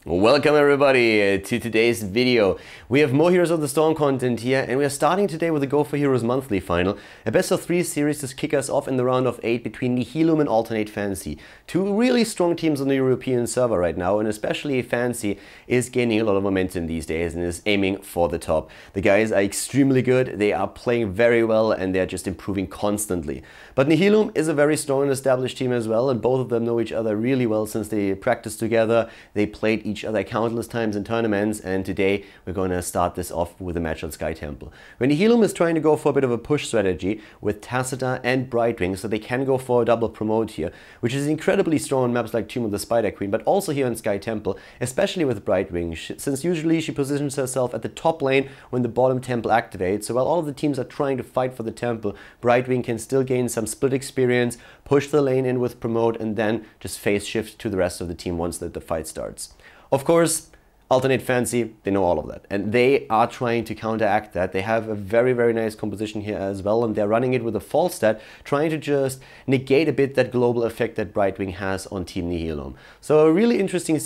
Welcome everybody to today's video. We have more Heroes of the Storm content here, and we are starting today with the GO4Heroes Monthly Final, a best of 3 series to kick us off in the round of 8 between Nihilum and ATN Fancy. Two really strong teams on the European server right now, and especially Fancy is gaining a lot of momentum these days and is aiming for the top. The guys are extremely good, they are playing very well, and they are just improving constantly. But Nihilum is a very strong and established team as well, and both of them know each other really well since they practiced together. They played each other countless times in tournaments, and today we're going to start this off with a match on Sky Temple. When Nihilum is trying to go for a bit of a push strategy with Tacita and Brightwing, so they can go for a double promote here, which is incredibly strong on maps like Tomb of the Spider Queen, but also here on Sky Temple, especially with Brightwing, since usually she positions herself at the top lane when the bottom temple activates. So while all of the teams are trying to fight for the temple, Brightwing can still gain some split experience, push the lane in with promote, and then just phase shift to the rest of the team once the fight starts. Of course, ATN Fancy, they know all of that, and they are trying to counteract that. They have a very, very nice composition here as well, and they're running it with a false stat, trying to just negate a bit that global effect that Brightwing has on Team Nihilum. So a really interesting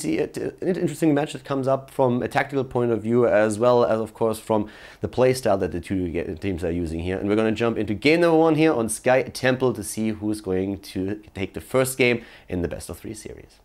match that comes up from a tactical point of view, as well as, of course, from the playstyle that the two teams are using here. And we're going to jump into game number 1 here on Sky Temple to see who's going to take the first game in the best of 3 series.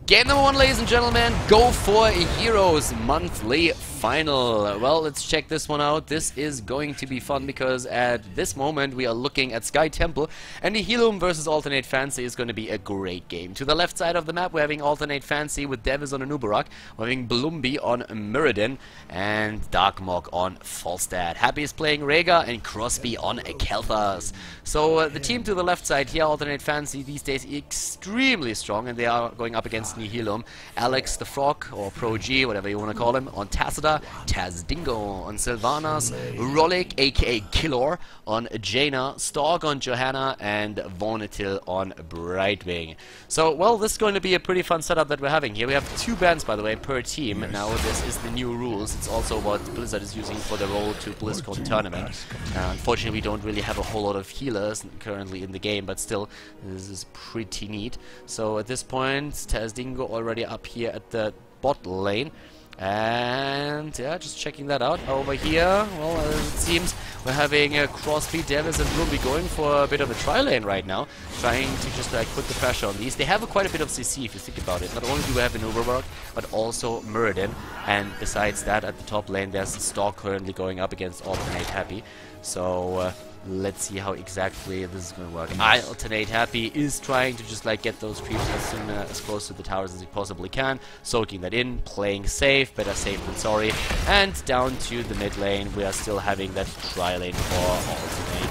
Game number 1, ladies and gentlemen, GO4Heroes Monthly Final. Well, let's check this one out. This is going to be fun because at this moment we are looking at Sky Temple, and Nihilum versus ATN Fancy is going to be a great game. To the left side of the map we're having ATN Fancy with Devis on Anubarak, we're having Blumbi on Mirrodin, and Darkmog on Falstad. Happy is playing Rega, and Crosby on Kelthas. So the team to the left side here, ATN Fancy, these days extremely strong, and they are going up against Nihilum. Alex the Frog, or Pro G, whatever you want to call him, on Tacita, Tazdingo on Sylvanas, Rolik aka Khaldor on Jaina, Stork on Johanna, and Vonatil on Brightwing. So, well, this is going to be a pretty fun setup that we're having here. We have 2 bans, by the way, per team. Now, this is the new rules. It's also what Blizzard is using for the Road to BlizzCon tournament. Unfortunately, we don't really have a whole lot of healers currently in the game, but still, this is pretty neat. So, at this point, Tazdingo already up here at the bot lane. And yeah, just checking that out. Over here, well, as it seems we're having Crosby, Devis, and Blumbi going for a bit of a tri lane right now, trying to just like put the pressure on these. They have quite a bit of CC if you think about it. Not only do we have an Uberberg, but also Mirrodin, and besides that, at the top lane there's Stork currently going up against Alternate Happy. So let's see how exactly this is going to work. Alternate Happy is trying to just like get those creeps as close to the towers as he possibly can, soaking that in, playing safe, better safe than sorry. And down to the mid lane, we are still having that tri lane for Alternate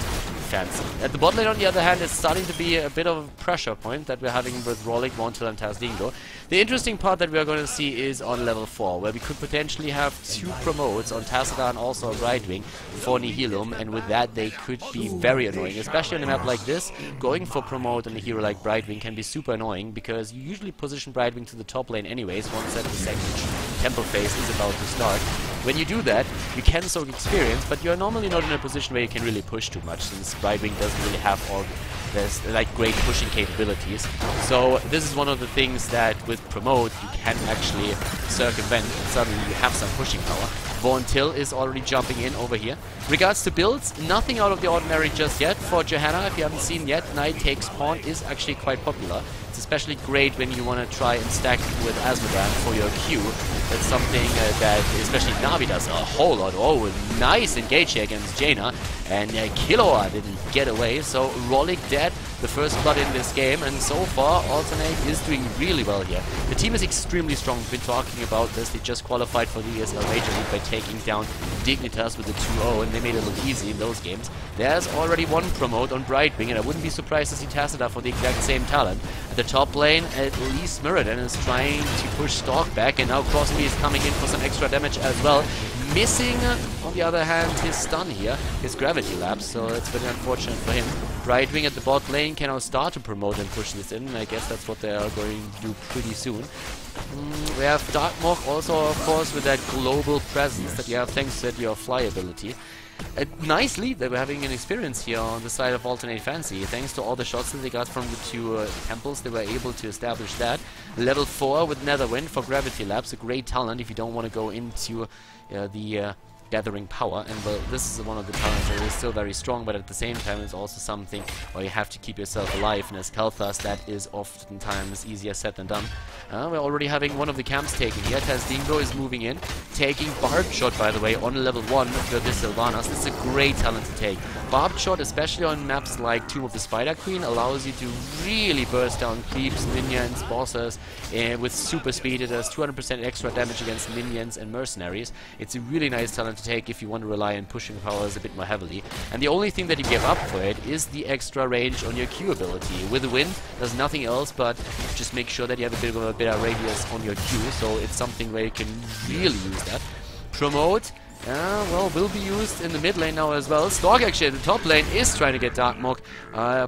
Fancy. At the bot lane, on the other hand, it's starting to be a bit of a pressure point that we're having with Rolik, Vonatil, and Tazdingo. The interesting part that we are going to see is on level 4, where we could potentially have 2 promotes on Tacita and also on Brightwing for Nihilum, and with that they could be very annoying, especially on a map like this. Going for promote on a hero like Brightwing can be super annoying, because you usually position Brightwing to the top lane anyways, once that the second temple phase is about to start. When you do that, you can soak experience, but you're normally not in a position where you can really push too much, since Brightwing doesn't really have all there's like great pushing capabilities. So this is one of the things that with promote you can actually circumvent, and suddenly you have some pushing power. Vonatil is already jumping in over here. Regards to builds, nothing out of the ordinary just yet. For Johanna, if you haven't seen yet, Knight takes pawn is actually quite popular. It's especially great when you want to try and stack with Asmodan for your Q. That's something that especially Navi does a whole lot. Oh, nice engage here against Jaina. And Khaldor didn't get away, so Rolik dead, the first blood in this game, and so far Alternate is doing really well here. The team is extremely strong. We've been talking about this. They just qualified for the ESL Major League by taking down Dignitas with the 2-0, and they made it look easy in those games. There's already 1 promote on Brightwing, and I wouldn't be surprised to see Tacita for the exact same talent. At the top lane, at least Mirrodin is trying to push Stork back, and now Crosby is coming in for some extra damage as well. Missing, on the other hand, his stun here, his gravity lapse, so it's very unfortunate for him. Brightwing at the bot lane can now start to promote and push this in. I guess that's what they are going to do pretty soon. We have Darkmog also, of course, with that global presence that you have thanks to your fly ability. a nice lead that we're having an experience here on the side of Alternate Fancy. Thanks to all the shots that they got from the two temples, they were able to establish that. Level 4 with Netherwind for Gravity Labs, a great talent if you don't want to go into the gathering power, and well, this is one of the talents that is still very strong, but at the same time it's also something where you have to keep yourself alive, and as Khaldor, that is oftentimes easier said than done. We're already having one of the camps taken here. Tazdingo is moving in, taking Barbed Shot, by the way, on level 1 for the Sylvanas. This is a great talent to take. Barbed Shot, especially on maps like Tomb of the Spider Queen, allows you to really burst down creeps, minions, bosses with super speed. It does 200% extra damage against minions and mercenaries. It's a really nice talent to take if you want to rely on pushing powers a bit more heavily. And the only thing that you give up for it is the extra range on your Q ability. With the wind, there's nothing else but just make sure that you have a bit of a better radius on your Q, so it's something where you can really use that. Promote, well, will be used in the mid lane now as well. Stork actually in the top lane is trying to get Darkmog,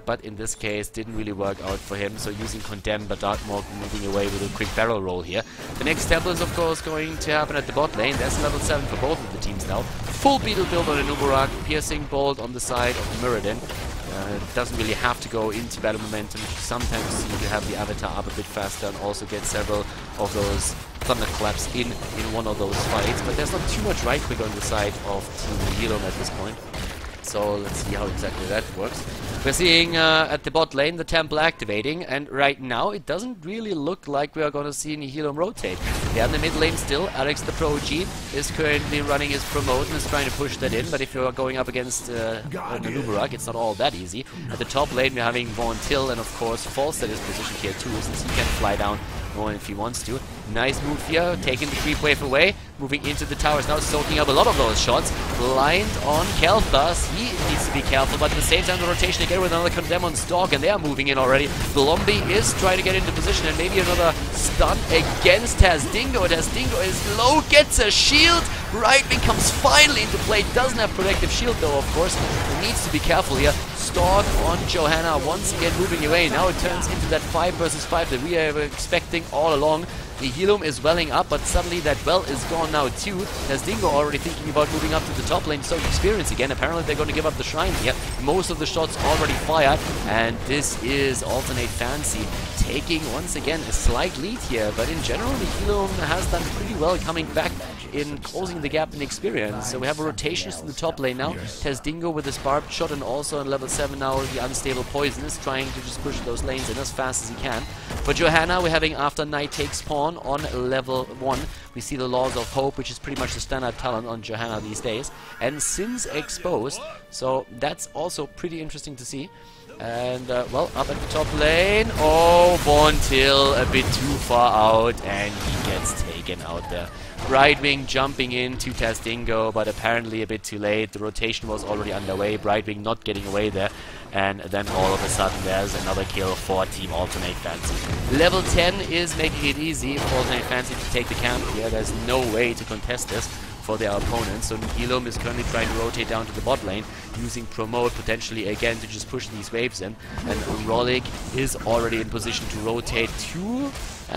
but in this case didn't really work out for him, so using Condemn, but Darkmog moving away with a quick barrel roll here. The next temple is of course going to happen at the bot lane. There's level 7 for both of the teams now. Full Beetle build on a Nubarak, Piercing Bolt on the side of the Mirrodin. Doesn't really have to go into battle momentum. Sometimes you need to have the avatar up a bit faster and also get several of those thunderclaps in one of those fights. But there's not too much right click on the side of Team Nihilum at this point. So let's see how exactly that works. We're seeing at the bot lane the temple activating, and right now it doesn't really look like we are going to see Nihilum rotate. Yeah, in the mid lane still, Alex the Pro G is currently running his promote and is trying to push that in, but if you're going up against Nubarak, it's not all that easy. At the top lane we're having Von Till, and of course Falstad is positioned here too, since he can fly down if he wants to. Nice move here, taking the creep wave away, moving into the towers now, soaking up a lot of those shots. Blind on Khaldor, he needs to be careful, but at the same time the rotation again with another Condemn on Stalk, and they are moving in already. Blomby is trying to get into position, and maybe another stun against Tazdingo. Tazdingo is low, gets a shield. Right wing comes finally into play, doesn't have protective shield though, of course. He needs to be careful here. Stalk on Johanna, once again moving away. Now it turns into that 5 versus 5 that we were expecting all along. The Nihilum is welling up, but suddenly that well is gone now too. Tazdingo already thinking about moving up to the top lane, so experience again. Apparently they're going to give up the shrine here. Most of the shots already fired, and this is Alternate Fancy taking once again a slight lead here. But in general, the Nihilum has done pretty well coming back in closing the gap in experience. So we have a rotations in the top lane now. Tazdingo with his Barbed Shot, and also on level 7 now the Unstable Poison is trying to just push those lanes in as fast as he can. For Johanna, we're having After Night Takes Pawn on level 1. We see the Laws of Hope, which is pretty much the standard talent on Johanna these days. And Sins Exposed, so that's also pretty interesting to see. And, well, up at the top lane, oh, Von Till a bit too far out, and he gets taken out there. Brightwing jumping into Tazdingo, but apparently a bit too late. The rotation was already underway, Brightwing not getting away there. And then all of a sudden there's another kill for Team Alternate Fancy. Level 10 is making it easy for Alternate Fancy to take the camp here. There's no way to contest this for their opponents. So Nihilum is currently trying to rotate down to the bot lane, using Promote potentially again to just push these waves in. And Rolik is already in position to rotate to...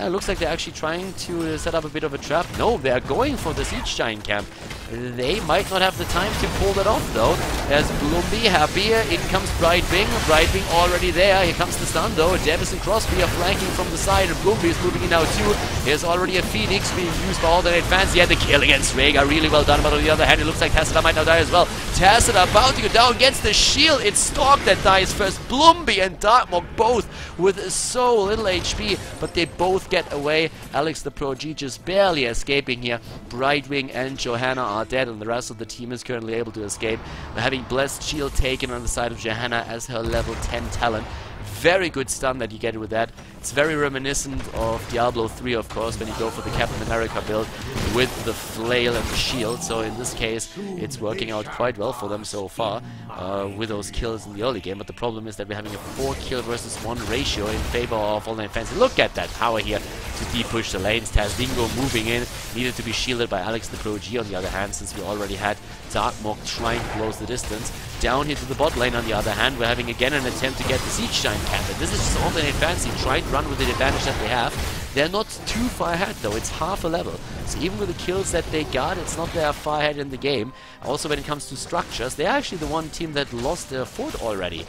looks like they're actually trying to set up a bit of a trap. No, they're going for the Siege Giant camp. They might not have the time to pull that off though. There's Blumby happy. In comes Brightwing. Brightwing already there. Here comes the stun though. Davis and Crosby are flanking from the side, and Blumby is moving in now too. Here's already a Phoenix being used by Alternate Fancy. Yeah, the kill against Rhaegar, really well done. But on the other hand, it looks like Tacita might now die as well. Tacita about to go down, gets the shield. It's Stalk that dies first. Blumby and Darkmog both with so little HP, but they both get away. Alex the Pro G just barely escaping here. Brightwing and Johanna are dead, and the rest of the team is currently able to escape. We're having Blessed Shield taken on the side of Johanna as her level 10 talent. Very good stun that you get with that. It's very reminiscent of Diablo 3, of course, when you go for the Captain America build with the flail and the shield. So in this case, it's working out quite well for them so far with those kills in the early game. But the problem is that we're having a 4 kill versus 1 ratio in favor of Alternate Fancy. Look at that power here to de-push the lanes. Tazdingo moving in, needed to be shielded by Alex the Pro G on the other hand, since we already had Darkmog trying to close the distance. Down here to the bot lane on the other hand, we're having again an attempt to get the Siege Giant camp. And this is just Alternate Fancy trying to run with the advantage that they have. They're not too far ahead though, it's half a level. So even with the kills that they got, it's not that far ahead in the game. Also when it comes to structures, they're actually the one team that lost their fort already.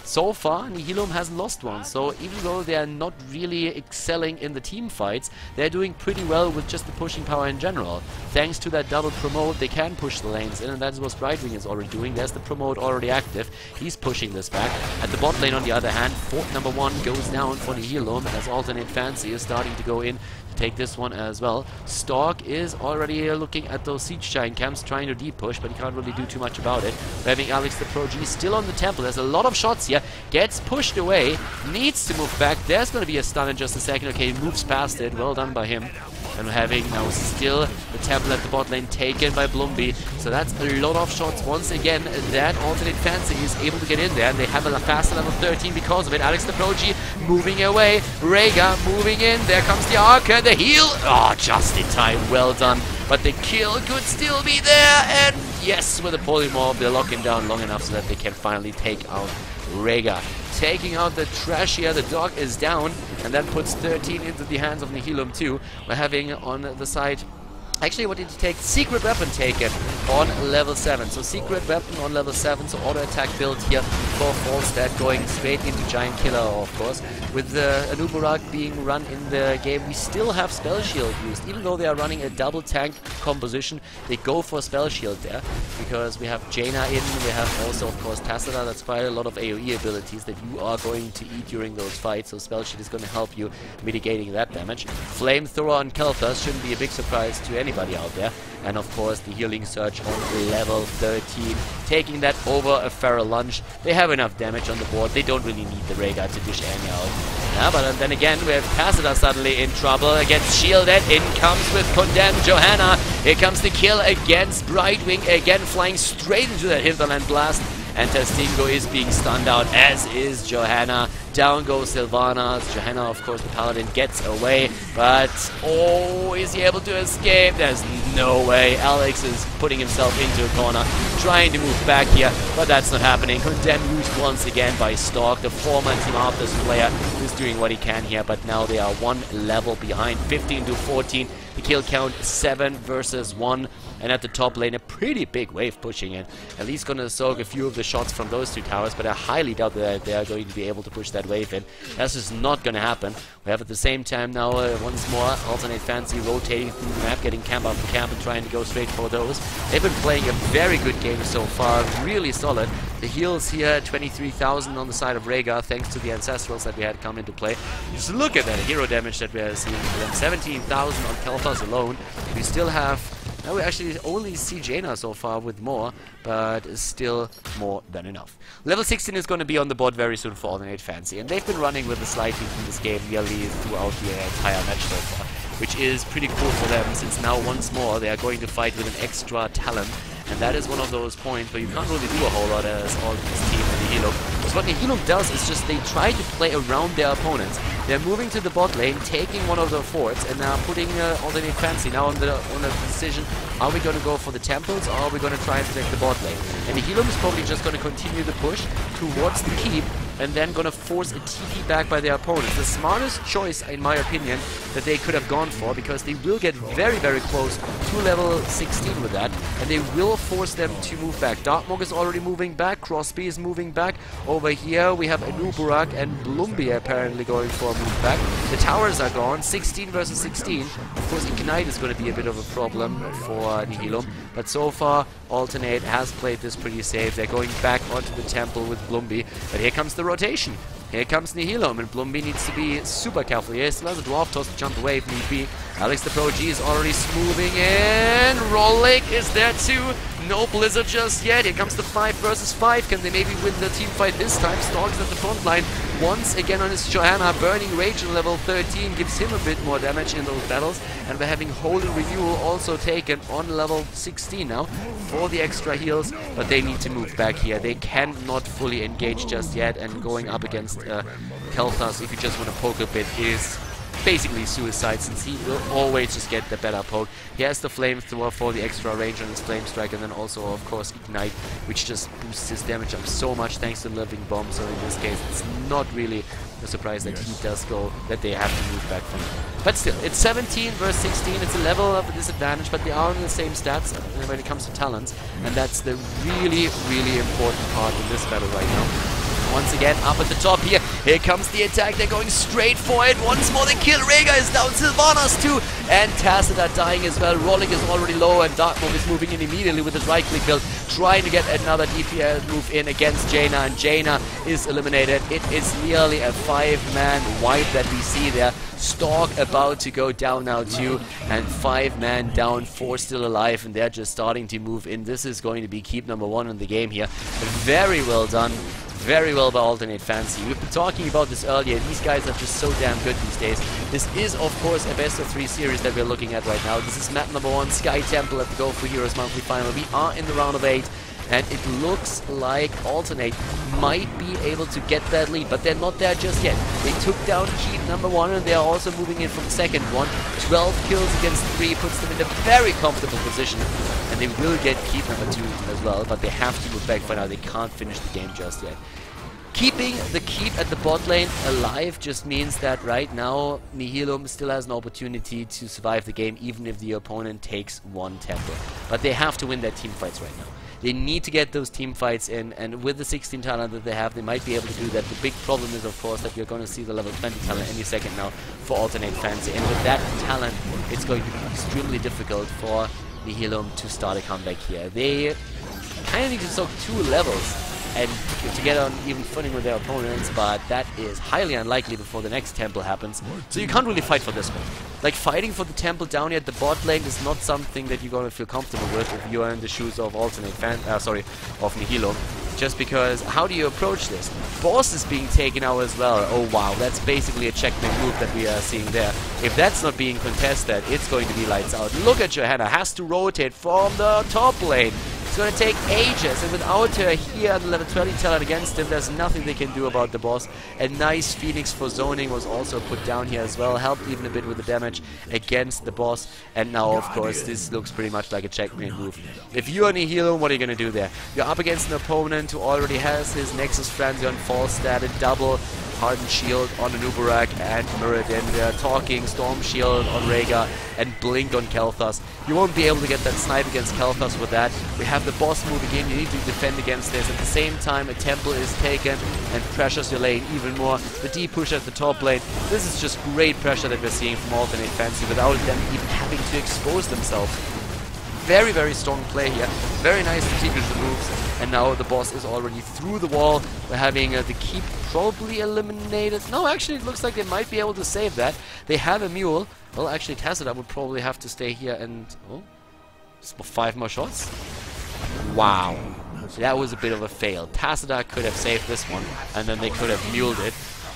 So far, Nihilum hasn't lost one, so even though they are not really excelling in the team fights, they're doing pretty well with just the pushing power in general. Thanks to that double promote, they can push the lanes in, and that's what Brightwing is already doing. There's the promote already active. He's pushing this back. At the bot lane, on the other hand, fort number 1 goes down for Nihilum, as Alternate Fancy is starting to go in take this one as well. Stork is already looking at those siege giant camps, trying to deep push, but he can't really do too much about it. We're having Alex the Pro G still on the temple. There's a lot of shots here. Gets pushed away. Needs to move back. There's going to be a stun in just a second. Okay, he moves past it. Well done by him. And we're having now still the temple at the bot lane taken by Blumby. So that's a lot of shots. Once again, that Alternate Fancy is able to get in there. And they have a faster level 13 because of it. Alex the Proji moving away. Rhaegar moving in. There comes the arc and the heal. Oh, just in time. Well done. But the kill could still be there. And yes, with the polymorph, they're locking down long enough so that they can finally take out Rhaegar. Taking out the trash here, the dog is down, and that puts 13 into the hands of Nihilum too. We're having on the side, actually what did he take? Secret weapon taken on level 7. So secret weapon on level 7, so auto attack build here for Falstad going straight into Giant Killer, of course. With the Anubarak being run in the game, we still have Spell Shield used. Even though they are running a double tank composition, they go for Spell Shield there. Because we have Jaina in, we have also, of course, Tassadar. That's quite a lot of AoE abilities that you are going to eat during those fights. So Spell Shield is going to help you mitigating that damage. Flamethrower on Kelthas shouldn't be a big surprise to anybody out there. And of course the Healing Surge on level 13, taking that over a Feral Lunge. They have enough damage on the board, they don't really need the Rhaegar to dish any out. Yeah, but then again we have Tassadar suddenly in trouble, gets shielded, in comes with Condemned Johanna. Here comes the kill against Brightwing, again flying straight into that Hinterland Blast. And Testingo is being stunned out, as is Johanna. Down goes Sylvana. Johanna, of course, the Paladin gets away. But, oh, is he able to escape? There's no way. Alex is putting himself into a corner, trying to move back here, but that's not happening. Condemned used once again by Stork, the former Team Optus player, who's doing what he can here, but now they are one level behind, 15 to 14. The kill count 7 versus 1. And at the top lane, a pretty big wave pushing in. At least going to soak a few of the shots from those two towers, but I highly doubt that they are going to be able to push that wave in. That's just not going to happen. We have at the same time now, once more, Alternate Fancy rotating through the map, getting camp after camp and trying to go straight for those. They've been playing a very good game so far, really solid. The heals here, 23,000 on the side of Rhaegar, thanks to the Ancestrals that we had come into play. Just look at that hero damage that we are seeing for them. 17,000 on Kelthas alone. We still have... Now we actually only see Jaina so far with more, but still more than enough. Level 16 is going to be on the board very soon for Alternate Fancy, and they've been running with a slight lead in this game nearly throughout the entire match so far, which is pretty cool for them, since now once more they are going to fight with an extra talent. And that is one of those points where you can't really do a whole lot as all this team in Nihilum. Because what Nihilum does is just they try to play around their opponents. They're moving to the bot lane, taking one of the forts, and now putting Alternate Fancy now on the decision, are we going to go for the temples or are we going to try and protect the bot lane? And Nihilum is probably just going to continue the push towards the keep, and then going to force a TP back by their opponents. The smartest choice, in my opinion, that they could have gone for, because they will get very, very close to level 16 with that, and they will force them to move back. Darkmog is already moving back, Crosby is moving back. Over here we have Anubarak and Blumby apparently going for a move back. The towers are gone, 16 versus 16. Of course, Ignite is going to be a bit of a problem for Nihilum, but so far Alternate has played this pretty safe. They're going back onto the temple with Blumby, but here comes the rotation. Here comes Nihilum, and Blumby needs to be super careful. He still has a Dwarf Toss to jump away if need be. Alex the Pro G is already smoothing in. Rollick is there too. No Blizzard just yet. Here comes the 5 versus 5. Can they maybe win the team fight this time? Stork's at the front line once again on his Johanna. Burning Rage on level 13 gives him a bit more damage in those battles. And we're having Hold and Renewal also taken on level 16 now for the extra heals. But they need to move back here. They cannot fully engage just yet. And going up against Kelthas, if you just want to poke a bit, is basically suicide, since he will always just get the better poke. He has the flamethrower for the extra range on his flame strike, and then also of course ignite, which just boosts his damage up so much thanks to living bomb. So in this case it's not really a surprise that he does go, that they have to move back from him. But still, it's 17 versus 16, it's a level of a disadvantage, but they are on the same stats when it comes to talents, and that's the really, really important part in this battle right now. Once again, up at the top here. Here comes the attack. They're going straight for it. Once more, they kill. Rega is down. Sylvanas too. And Tacit are dying as well. Rolling is already low, and Darkmove is moving in immediately with his right-click build, trying to get another DPS move in against Jaina, and Jaina is eliminated. It is nearly a 5-man wipe that we see there. Stalk about to go down now too, and 5-man down, 4 still alive, and they're just starting to move in. This is going to be keep number 1 in the game here. Very well done. Very well by Alternate Fancy. We've been talking about this earlier. These guys are just so damn good these days. This is, of course, a best of 3 series that we're looking at right now. This is map number 1, Sky Temple at the GO4Heroes Monthly Final. We are in the round of 8. And it looks like Alternate might be able to get that lead, but they're not there just yet. They took down keep number 1, and they are also moving in from second one. 12 kills against 3 puts them in a very comfortable position, and they will get keep number 2 as well, but they have to move back for now. They can't finish the game just yet. Keeping the keep at the bot lane alive just means that right now Nihilum still has an opportunity to survive the game, even if the opponent takes 1 temple. But they have to win their team fights right now. They need to get those team fights in, and with the 16 talent that they have, they might be able to do that. The big problem is, of course, that you're going to see the level 20 talent any second now for Alternate Fancy. And with that talent, it's going to be extremely difficult for Nihilum to start a comeback here. They kind of need to soak 2 levels and to get on even footing with their opponents, but that is highly unlikely before the next temple happens. So you can't really fight for this one. Like, fighting for the temple down here at the bot lane is not something that you're going to feel comfortable with if you are in the shoes of of Nihilum. Just because, how do you approach this? Boss is being taken out as well. Oh wow, that's basically a checkmate move that we are seeing there. If that's not being contested, it's going to be lights out. Look at Johanna, has to rotate from the top lane. It's going to take ages, and without her here at the level 20 talent against him, there's nothing they can do about the boss. A nice Phoenix for zoning was also put down here as well, helped even a bit with the damage against the boss. And now, of course, this looks pretty much like a checkmate move. If you're Nihilum, what are you going to do there? You're up against an opponent who already has his Nexus Frenzy on false stat, a double Hardened Shield on Anubarak and Muradin. They're talking Storm Shield on Rega and Blink on Kel'Thas. You won't be able to get that snipe against Kel'Thas with that. We have the boss moving in. You need to defend against this. At the same time, a temple is taken and pressures your lane even more. The D push at the top lane. This is just great pressure that we're seeing from Alternate Fancy without them even having to expose themselves. Very, very strong play here. Very nice strategic moves. And now the boss is already through the wall. We're having the keep probably eliminated. No, actually, it looks like they might be able to save that. They have a mule. Well, actually, Tacit would probably have to stay here and... Oh, 5 more shots? Wow. That was a bit of a fail. Tacit could have saved this one, and then they could have muled it.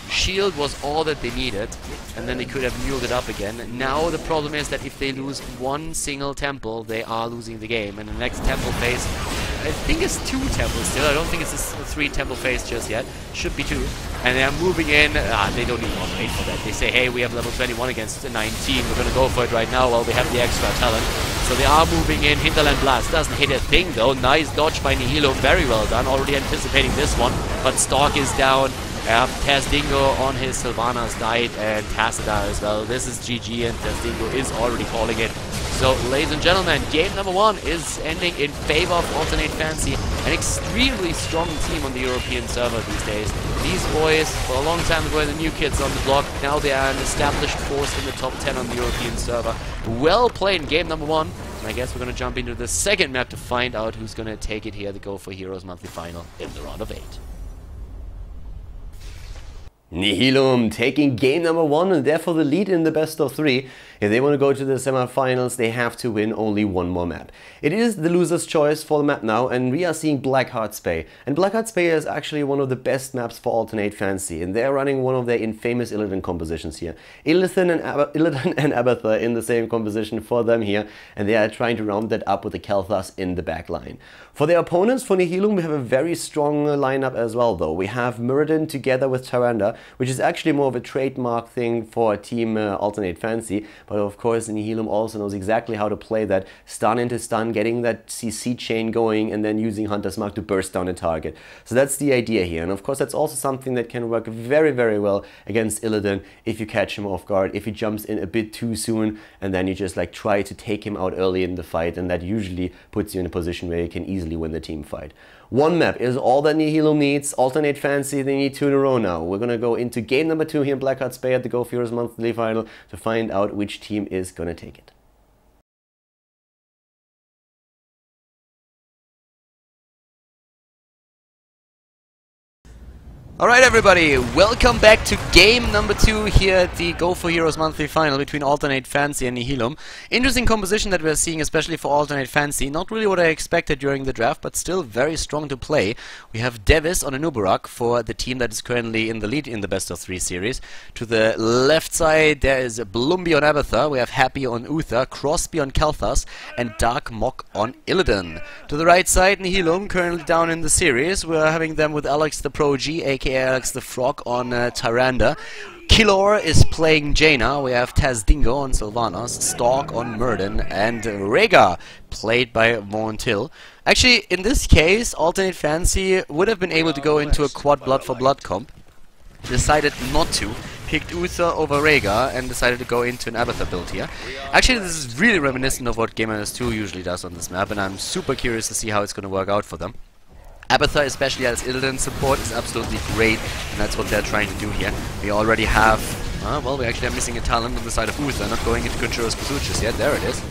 Shield was all that they needed, and then they could have muled it up again. Now the problem is that if they lose 1 single temple, they are losing the game. And the next temple phase, I think it's 2 temples still. I don't think it's a 3 temple phase just yet. Should be 2. And they are moving in. They don't even want to wait for that. They say, hey, we have level 21 against 19. We're going to go for it right now while we have the extra talent. So they are moving in. Hinterland Blast doesn't hit a thing though. Nice dodge by Nihilum. Very well done. Already anticipating this one. But Stalk is down. Tazdingo on his Sylvanas died, and Tacita as well. This is GG, and Tazdingo is already calling it. So, ladies and gentlemen, game number 1 is ending in favor of Alternate Fancy, an extremely strong team on the European server these days. These boys, for a long time, were the new kids on the block. Now they are an established force in the top 10 on the European server. Well played in game number 1. And I guess we're going to jump into the second map to find out who's going to take it here, the GO4Heroes Monthly Final in the round of 8. Nihilum taking game number 1 and therefore the lead in the best of 3. If they want to go to the semifinals, they have to win only one more map. It is the loser's choice for the map now, and we are seeing Blackheart's Bay. And Blackheart's Bay is actually one of the best maps for Alternate Fancy, and they're running one of their infamous Illidan compositions here. Illidan and Abathur in the same composition for them here, and they are trying to round that up with the Khaldor in the back line. For their opponents, for Nihilum, we have a very strong lineup as well though. We have Muradin together with Tyrande, which is actually more of a trademark thing for Team Alternate Fancy, but of course Nihilum also knows exactly how to play that stun into stun, getting that CC chain going, and then using Hunter's Mark to burst down a target. So that's the idea here, and of course that's also something that can work very, very well against Illidan if you catch him off guard, if he jumps in a bit too soon, and then you just like try to take him out early in the fight, and that usually puts you in a position where you can easily win the team fight. One map is all that Nihilum needs. Alternate Fancy, they need 2 in a row now. We're gonna go into game number 2 here in Blackheart's Bay at the GO4Heroes Monthly Final to find out which team is gonna take it. Alright everybody, welcome back to game number 2 here at the GO4Heroes Monthly Final between Alternate Fancy and Nihilum. Interesting composition that we're seeing, especially for Alternate Fancy. Not really what I expected during the draft, but still very strong to play. We have Devis on Anubarak for the team that is currently in the lead in the best of 3 series. To the left side there is Blumbi on Abathur, we have Happy on Uther, Crosby on Khaldor, and Dark Mok on Illidan. To the right side, Nihilum currently down in the series. We're having them with Alex the Pro G, aka Alex the Frog on Tyrande. Khaldor is playing Jaina. We have Tazdingo on Sylvanas, Stork on Muradin, and Rhaegar played by Vontil. Actually, in this case, Alternate Fancy would have been able to go into a quad blood for blood comp. Decided not to. Picked Uther over Rhaegar and decided to go into an Abathur build here. Actually, this is really reminiscent of what Game 2 usually does on this map, and I'm super curious to see how it's going to work out for them. Abathur, especially as Illidan support, is absolutely great, and that's what they're trying to do here. We already have... well, we actually are missing a talent on the side of Uther, not going into Conjuro's Pursuit yet. There it is.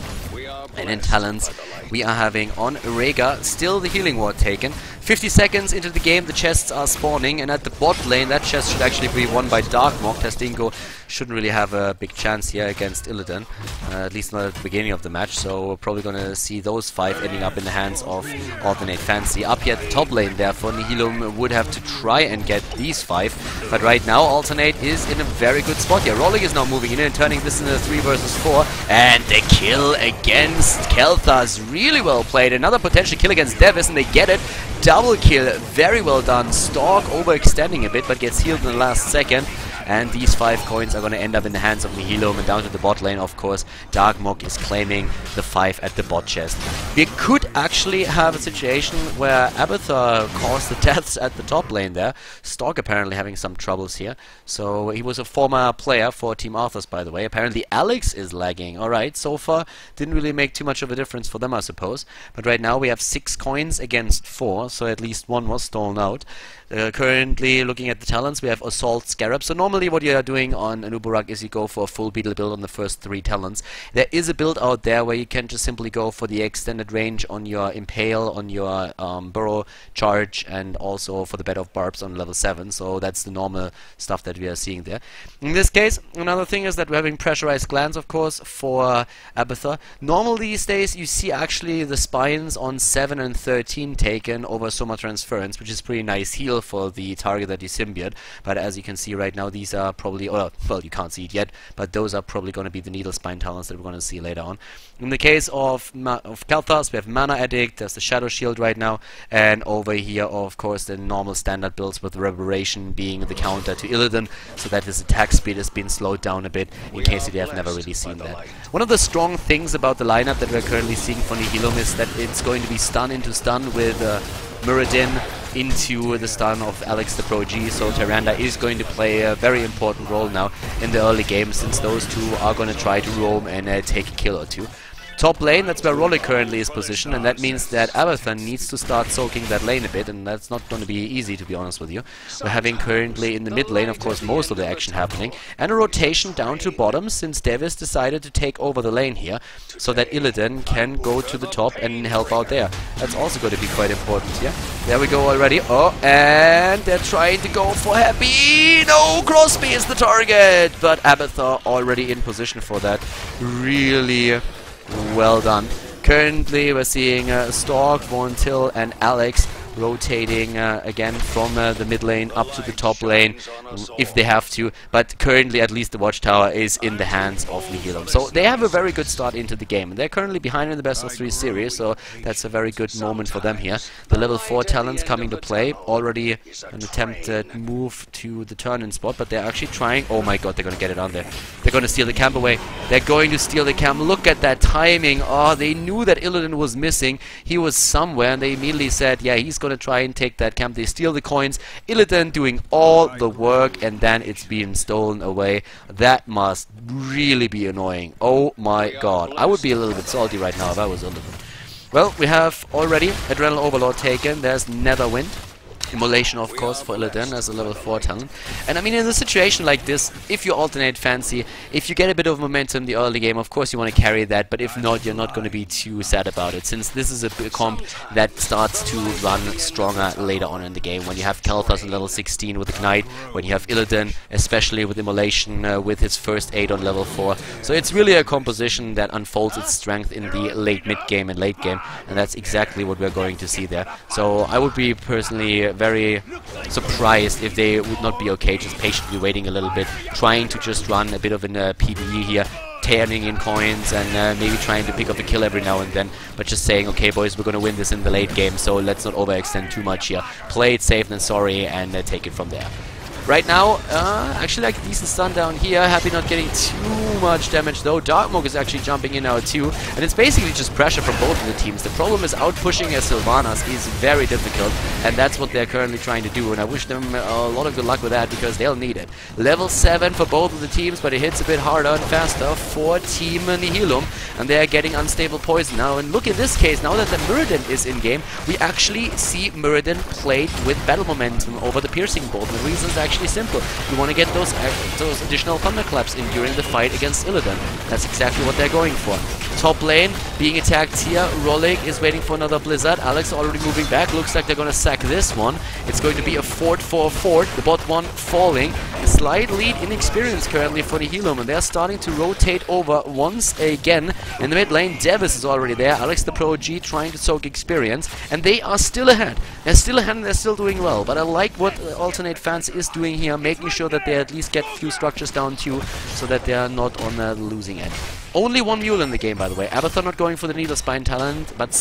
And in talents, we are having on Rhaegar still the healing ward taken. 50 seconds into the game, the chests are spawning, and at the bot lane, that chest should actually be won by Dark Mok. Tastingo shouldn't really have a big chance here against Illidan, at least not at the beginning of the match, so we're probably going to see those 5 ending up in the hands of Alternate Fancy. Up here at the top lane, therefore, Nihilum would have to try and get these 5, but right now, Alternate is in a very good spot here. Rolling is now moving in and turning this into a 3 versus 4, and the kill against Khaldor is really well played. Another potential kill against Devis, and they get it. Double kill, very well done. Stork overextending a bit, but gets healed in the last second. And these 5 coins are going to end up in the hands of Nihilum, and down to the bot lane, of course, Dark Mok is claiming the 5 at the bot chest. We could actually have a situation where Abathur caused the deaths at the top lane there. Stork apparently having some troubles here. So he was a former player for Team Arthas, by the way. Apparently Alex is lagging. Alright, so far didn't really make too much of a difference for them, I suppose. But right now we have 6 coins against 4, so at least 1 was stolen out. Currently looking at the talents, we have Assault Scarab. So normally what you are doing on Anubarak is you go for a full beetle build on the first 3 talents. There is a build out there where you can just simply go for the extended range on your Impale, on your Burrow Charge, and also for the Bed of Barbs on level 7. So that's the normal stuff that we are seeing there. In this case, another thing is that we're having Pressurized Glance, of course, for Abathur. Normal these days, you see actually the spines on 7 and 13 taken over Soma Transference, which is pretty nice heal for the target that you symbiote, but as you can see right now, these are probably, well, you can't see it yet, but those are probably going to be the Needle Spine talents that we're going to see later on. In the case of Khaldor, we have Mana Addict, there's the Shadow Shield right now, and over here, of course, the normal standard builds with Reverberation being the counter to Illidan, so that his attack speed has been slowed down a bit, in case you have never really seen that. One of the strong things about the lineup that we're currently seeing for Nihilum is that it's going to be stun into stun with Muradin into the stun of Alex the Pro G, so Tyrande is going to play a very important role now in the early game, since those two are going to try to roam and take a kill or two. Top lane, that's where Rollick currently is positioned, and that means that Abathon needs to start soaking that lane a bit, and that's not going to be easy, to be honest with you. We're having currently in the mid lane, of course, most of the action happening, and a rotation down to bottom since Davis decided to take over the lane here, so that Illidan can go to the top and help out there. That's also going to be quite important here. There we go already. Oh, and they're trying to go for Happy. No, Crosby is the target, but Abathon already in position for that. Really well done. Currently, we're seeing Stork, Von Till, and Alex rotating again from the mid lane up to the top lane if they have to, but currently at least the watchtower is in the hands of Nihilum. So they have a very good start into the game, and they're currently behind in the best of 3 series, so that's a very good moment for them here. The level 4 talents coming to play, already an attempted move to the turn-in spot, but they're actually trying. Oh my god, they're going to get it on there. They're going to steal the camp away. They're going to steal the camp. Look at that timing. Oh, they knew that Illidan was missing. He was somewhere, and they immediately said, yeah, he's going to try and take that camp. They steal the coins. Illidan doing all the work, and then it's being stolen away. That must really be annoying. Oh my god. I would be a little bit salty right now if I was Illidan. Well, we have already Adrenal Overlord taken. There's Netherwind. Immolation, of course, for Illidan as a level 4 talent. And I mean, in a situation like this, if you alternate Fancy, if you get a bit of momentum in the early game, of course you want to carry that, but if not, you're not going to be too sad about it, since this is a comp that starts to run stronger later on in the game, when you have Khaldor on level 16 with Ignite, when you have Illidan, especially with Immolation, with his first aid on level 4. So it's really a composition that unfolds its strength in the late mid-game and late game, and that's exactly what we're going to see there. So I would be personally very surprised if they would not be okay just patiently waiting a little bit, trying to just run a bit of an PvE here, turning in coins and maybe trying to pick up a kill every now and then, but just saying, okay boys, we're going to win this in the late game, so let's not overextend too much here. Play it safe than sorry, and take it from there. Right now, actually like a decent stun down here. Happy not getting too much damage though. Darkmoke is actually jumping in now too. And it's basically just pressure from both of the teams. The problem is out-pushing as Sylvanas is very difficult. And that's what they're currently trying to do. And I wish them a lot of good luck with that, because they'll need it. Level 7 for both of the teams, but it hits a bit harder and faster for Team Nihilum. And they're getting unstable poison now. And look, in this case, now that the Muradin is in-game, we actually see Muradin played with battle momentum over the Piercing Bolt. And the reason is actually simple. You want to get those additional thunderclaps in during the fight against Illidan. That's exactly what they're going for. Top lane being attacked here. Rollick is waiting for another Blizzard. Alex already moving back. Looks like they're going to sack this one. It's going to be a fort for a fort. The bot one falling. A slight lead in experience currently for Nihilum, and they're starting to rotate over once again. In the mid lane, Davis is already there. Alex the Pro G trying to soak experience, and they are still ahead. They're still ahead and they're still doing well, but I like what Alternate Fancy is doing here, making sure that they at least get a few structures down too, so that they are not on the losing end. Only one mule in the game, by the way. Abathon not going for the Needle Spine talent, but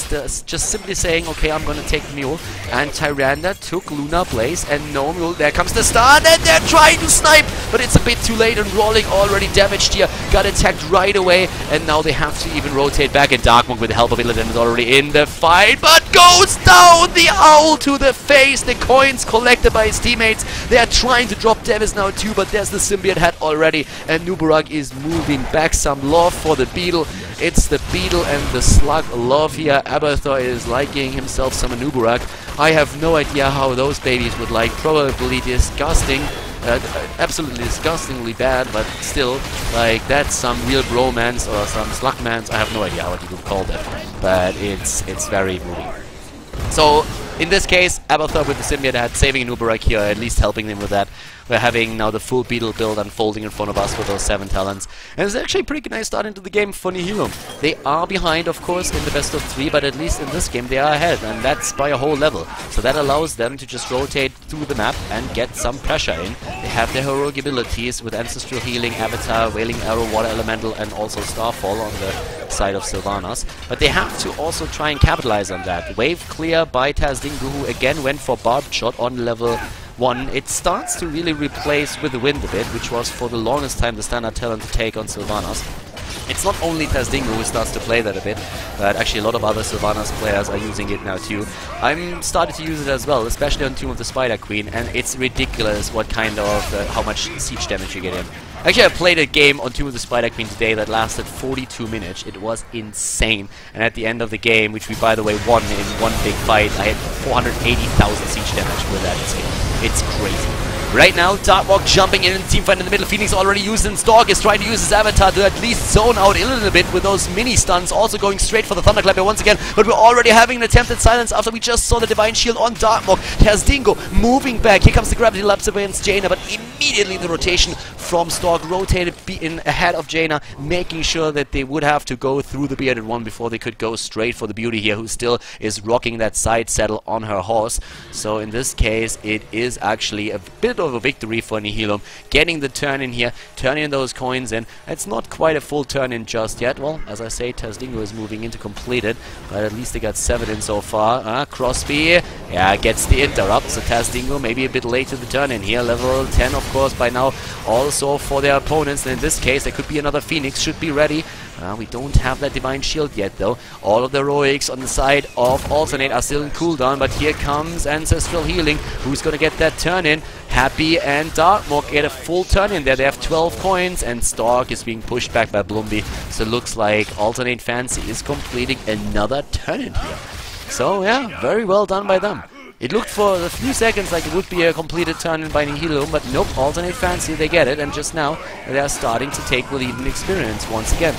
just simply saying, okay, I'm gonna take the mule. And Tyrande took Lunar Blaze, and no mule. There comes the stun, and they're trying to snipe, but it's a bit too late, and Rollick already damaged here. Got attacked right away, and now they have to even rotate back, and Darkmonk with the help of Illidan is already in the fight, but goes down! The owl to the face, the coins collected by his teammates. They are trying to drop Davis now too, but there's the symbiote head already, and Nubarak is moving back. Some love for the beetle. It's the beetle and the slug love here. Abathon is liking himself some Nubarak. I have no idea how those babies would like. Probably disgusting. Absolutely disgustingly bad, but still, like, that's some real bromance or some slugmance. I have no idea what you would call that, but it's very moving. So in this case, Abathon with the symbiote head saving Nubarak here, at least helping them with that. We're having now the full beetle build unfolding in front of us with those 7 talents. And it's actually a pretty nice start into the game for Nihilum. They are behind, of course, in the best of 3, but at least in this game they are ahead, and that's by a whole level. So that allows them to just rotate through the map and get some pressure in. They have their heroic abilities with Ancestral Healing, Avatar, Wailing Arrow, Water Elemental, and also Starfall on the side of Sylvanas. But they have to also try and capitalize on that. Wave clear by Tazdingu, who again went for Barbed Shot on level 1. It starts to really replace With the Wind a bit, which was for the longest time the standard talent to take on Sylvanas. It's not only Tazdingu who starts to play that a bit, but actually a lot of other Sylvanas players are using it now too. I'm started to use it as well, especially on Tomb of the Spider Queen, and it's ridiculous what kind of, how much siege damage you get in. Actually, I played a game on Tomb of the Spider Queen today that lasted 42 minutes. It was insane. And at the end of the game, which we, by the way, won in one big fight, I had 480,000 siege damage with that skill. It's crazy. Right now, Darkwalk jumping in team fight in the middle. Phoenix already used, and Stork is trying to use his avatar to at least zone out a little bit with those mini stuns. Also going straight for the Thunderclap here once again, but we're already having an attempted silence after we just saw the Divine Shield on Darkwalk. There's Dingo moving back. Here comes the Gravity Lapse against Jaina, but immediately the rotation from Stork rotated in ahead of Jaina, making sure that they would have to go through the bearded one before they could go straight for the Beauty here, who still is rocking that side saddle on her horse. So in this case, it is actually a bit of a victory for Nihilum, getting the turn in here, turning those coins in. It's not quite a full turn in just yet. Well, as I say, Tazdingo is moving in to complete it, but at least they got 7 in so far. Crosby, yeah, gets the interrupt, so Tazdingo maybe a bit late to the turn in here. Level 10, of course, by now, also for their opponents. And in this case, there could be another Phoenix, should be ready. We don't have that Divine Shield yet, though. All of the heroics on the side of Alternate are still in cooldown, but here comes Ancestral Healing, who's going to get that turn in. Happy and Darkmok get a full turn in there. They have 12 coins, and Stork is being pushed back by Blumby. So it looks like Alternate Fancy is completing another turn in here. So, yeah, very well done by them. It looked for a few seconds like it would be a completed turn in by Nihilum, but nope, Alternate Fancy, they get it, and just now they are starting to take the lead in experience once again.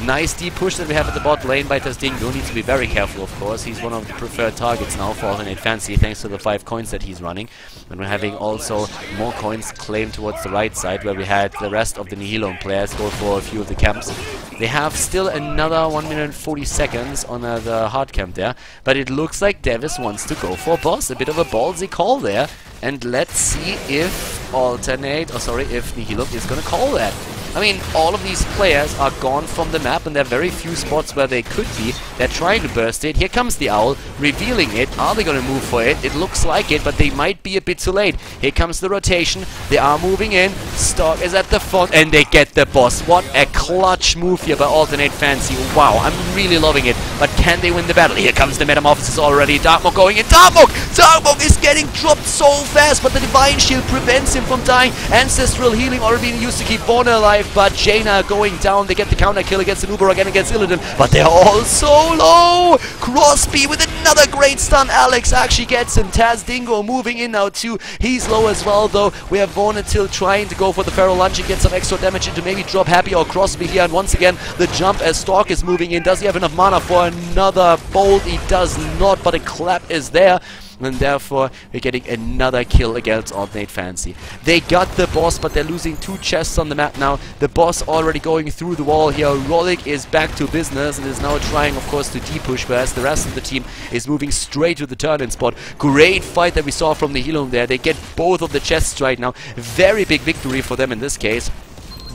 Nice deep push that we have at the bot lane by Tazdingo. Needs to be very careful, of course. He's one of the preferred targets now for Alternate Fancy, thanks to the 5 coins that he's running. And we're having also more coins claimed towards the right side, where we had the rest of the Nihilum players go for a few of the camps. They have still another 1 minute and 40 seconds on the hard camp there, but it looks like Davis wants to go for boss. A bit of a ballsy call there, and let's see if if Nihilum is gonna call that. I mean, all of these players are gone from the map, and there are very few spots where they could be. They're trying to burst it. Here comes the Owl, revealing it. Are they going to move for it? It looks like it, but they might be a bit too late. Here comes the rotation. They are moving in. Stork is at the front, and they get the boss. What a clutch move here by Alternate Fancy. Wow, I'm really loving it. But can they win the battle? Here comes the Metamorphosis already. Darkmok going in. Darkmok is getting dropped so fast, but the Divine Shield prevents him from dying. Ancestral Healing already being used to keep Borna alive, but Jaina going down. They get the counter kill against the Uber again against Illidan, but they're all so low. Crosby with another great stun. Alex actually gets him. Tazdingo moving in now too. He's low as well, though. We have Vonatil trying to go for the Feral Lunge and get some extra damage into maybe drop Happy or Crosby here. And once again, the jump as Stork is moving in. Does he have enough mana for another bolt? He does not, but a clap is there. And therefore, we're getting another kill against Alternate Fancy. They got the boss, but they're losing 2 chests on the map now. The boss already going through the wall here. Rolik is back to business and is now trying, of course, to de-push, whereas the rest of the team is moving straight to the turn-in spot. Great fight that we saw from the Nihilum there. They get both of the chests right now. Very big victory for them in this case.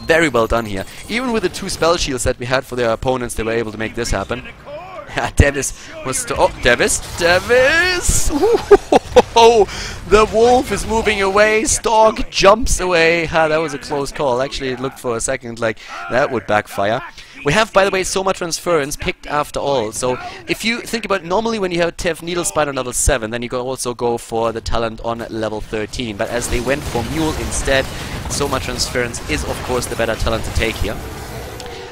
Very well done here. Even with the 2 spell shields that we had for their opponents, they were able to make this happen. Davis was Davis! The wolf is moving away. Stork jumps away. That was a close call. Actually, it looked for a second like that would backfire. We have, by the way, Soma Transference picked after all. So if you think about it, normally when you have Tev Needle Spider on level 7, then you can also go for the talent on level 13. But as they went for Mule instead, Soma Transference is, of course, the better talent to take here.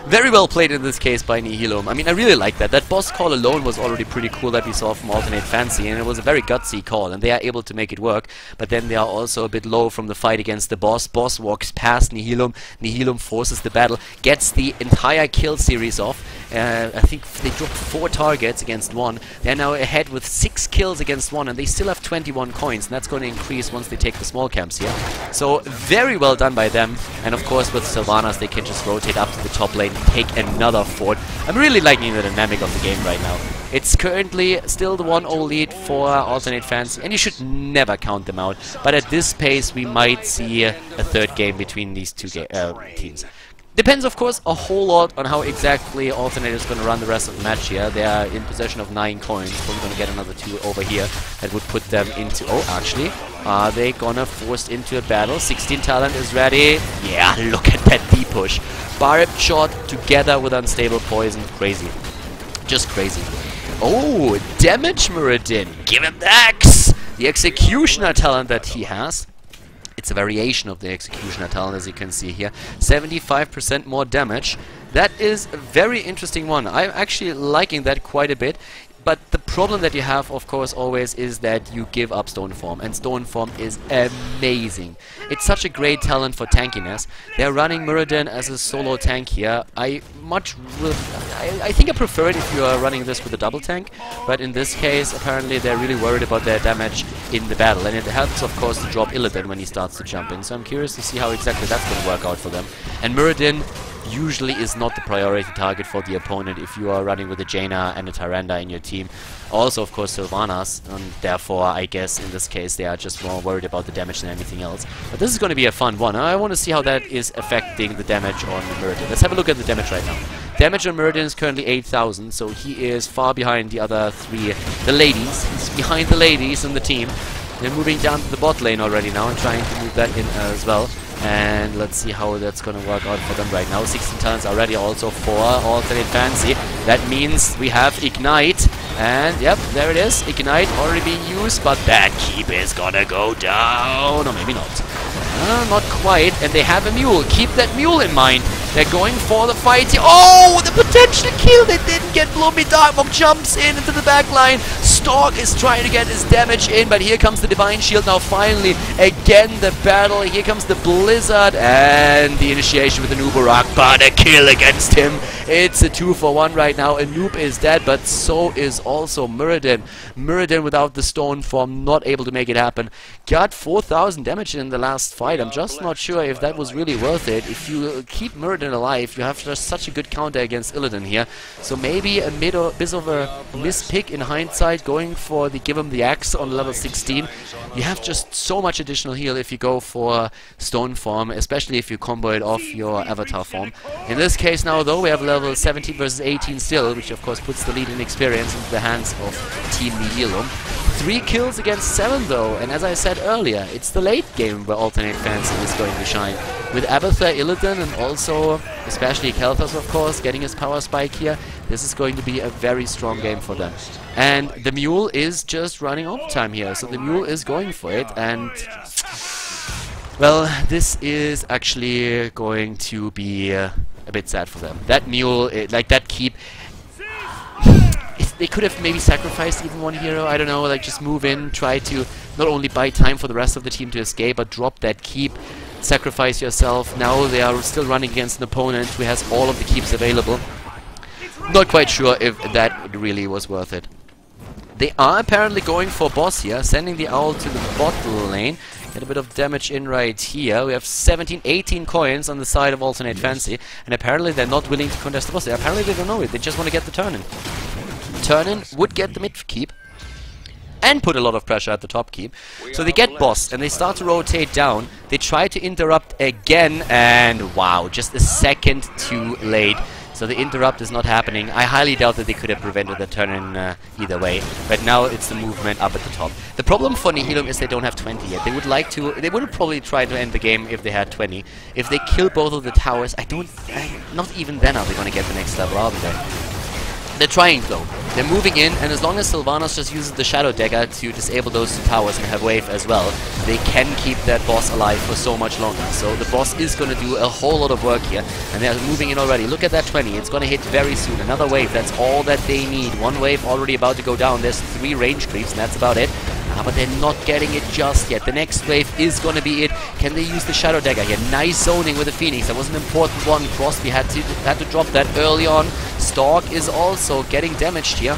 Very well played in this case by Nihilum. I mean, I really like that. That boss call alone was already pretty cool that we saw from Alternate Fancy, and it was a very gutsy call, and they are able to make it work. But then they are also a bit low from the fight against the boss. Boss walks past Nihilum. Nihilum forces the battle, gets the entire kill series off. I think they dropped 4 targets against 1. They're now ahead with 6 kills against 1, and they still have 21 coins, and that's going to increase once they take the small camps here. So, very well done by them. And of course, with Sylvanas, they can just rotate up to the top lane and take another fort. I'm really liking the dynamic of the game right now. It's currently still the 1-0 lead for Alternate Fancy, and you should never count them out. But at this pace, we might see a 3rd game between these 2 teams. Depends, of course, a whole lot on how exactly Alternate is going to run the rest of the match here. They are in possession of 9 coins. Probably going to get another 2 over here. That would put them into... Oh, actually, are they going to force into a battle? 16 talent is ready. Yeah, look at that D-push. Barbed shot together with unstable poison. Crazy. Just crazy. Oh, damage Muradin. Give him the axe. The executioner talent that he has. It's a variation of the Executioner talent, as you can see here. 75% more damage. That is a very interesting one. I'm actually liking that quite a bit. But the problem that you have, of course, always is that you give up Stone Form, and Stone Form is amazing. It's such a great talent for tankiness. They're running Muradin as a solo tank here. I think I prefer it if you are running this with a double tank, but in this case, apparently they're really worried about their damage in the battle, and it helps, of course, to drop Illidan when he starts to jump in. So I'm curious to see how exactly that's going to work out for them. And Muradin usually is not the priority target for the opponent if you are running with a Jaina and a Tyrande in your team. Also, of course, Sylvanas, and therefore, I guess, in this case, they are just more worried about the damage than anything else. But this is going to be a fun one. I want to see how that is affecting the damage on Muradin. Let's have a look at the damage right now. Damage on Muradin is currently 8,000, so he is far behind the other three. The ladies. He's behind the ladies in the team. They're moving down to the bot lane already now and trying to move that in as well. And let's see how that's going to work out for them right now. 16 talents already also for ATN Fancy. That means we have Ignite. And yep, there it is. Ignite already being used, but that keep is going to go down. Or maybe not. Not quite. And they have a mule. Keep that mule in mind. They're going for the fight here. Oh, the potential kill. They didn't get Bloomy. Darkmok jumps in into the back line. Stork is trying to get his damage in, but here comes the Divine Shield now finally. Again, the battle. Here comes the Blizzard and the initiation with the Nubarak, but a kill against him. It's a 2-for-1 right now. Anub is dead, but so is also Muradin. Muradin without the Stone Form, not able to make it happen. Got 4,000 damage in the last fight. I'm just not sure if that was really worth it. If you keep Muradin alive, you have just such a good counter against Illidan here. So maybe a bit of a mispick in hindsight, going for the give him the axe on level 16. You have just so much additional heal if you go for Stone Form, especially if you combo it off your Avatar form. In this case now, though, we have level 17 versus 18 still, which of course puts the lead in experience into the hands of Team Nihilum. 3 kills against 7 though, and as I said earlier, it's the late game where ATN Fancy is going to shine. With Abathur, Illidan, and also, especially Khaldor, of course, getting his power spike here, this is going to be a very strong game for them. And the Mule is just running overtime here, so the Mule is going for it, and well, this is actually going to be a bit sad for them. That Mule, like that keep, they could have maybe sacrificed even one hero, I don't know, like just move in, try to not only buy time for the rest of the team to escape, but drop that keep, sacrifice yourself. Now they are still running against an opponent who has all of the keeps available. Not quite sure if that really was worth it. They are apparently going for boss here, sending the owl to the bot lane. Get a bit of damage in right here. We have 18 coins on the side of ATN Fancy, and apparently they're not willing to contest the boss. Apparently they don't know it, they just want to get the turn in. Turn in would get the mid keep and put a lot of pressure at the top keep. So they get boss and they start to rotate down. They try to interrupt again, and wow, just a second too late. So the interrupt is not happening. I highly doubt that they could have prevented the turn in either way. But now it's the movement up at the top. The problem for Nihilum is they don't have 20 yet. They would like to. They would have probably tried to end the game if they had 20. If they kill both of the towers, not even then are they going to get the next level, are they? They're trying though. They're moving in, and as long as Sylvanas just uses the Shadow Dagger to disable those 2 towers and have wave as well, they can keep that boss alive for so much longer. So the boss is going to do a whole lot of work here, and they're moving in already. Look at that 20. It's going to hit very soon. Another wave. That's all that they need. 1 wave already about to go down. There's 3 range creeps, and that's about it. But they're not getting it just yet. The next wave is going to be it. Can they use the Shadow Dagger here? Nice zoning with the Phoenix. That was an important one. Crosby had to drop that early on. Stork is also getting damaged here.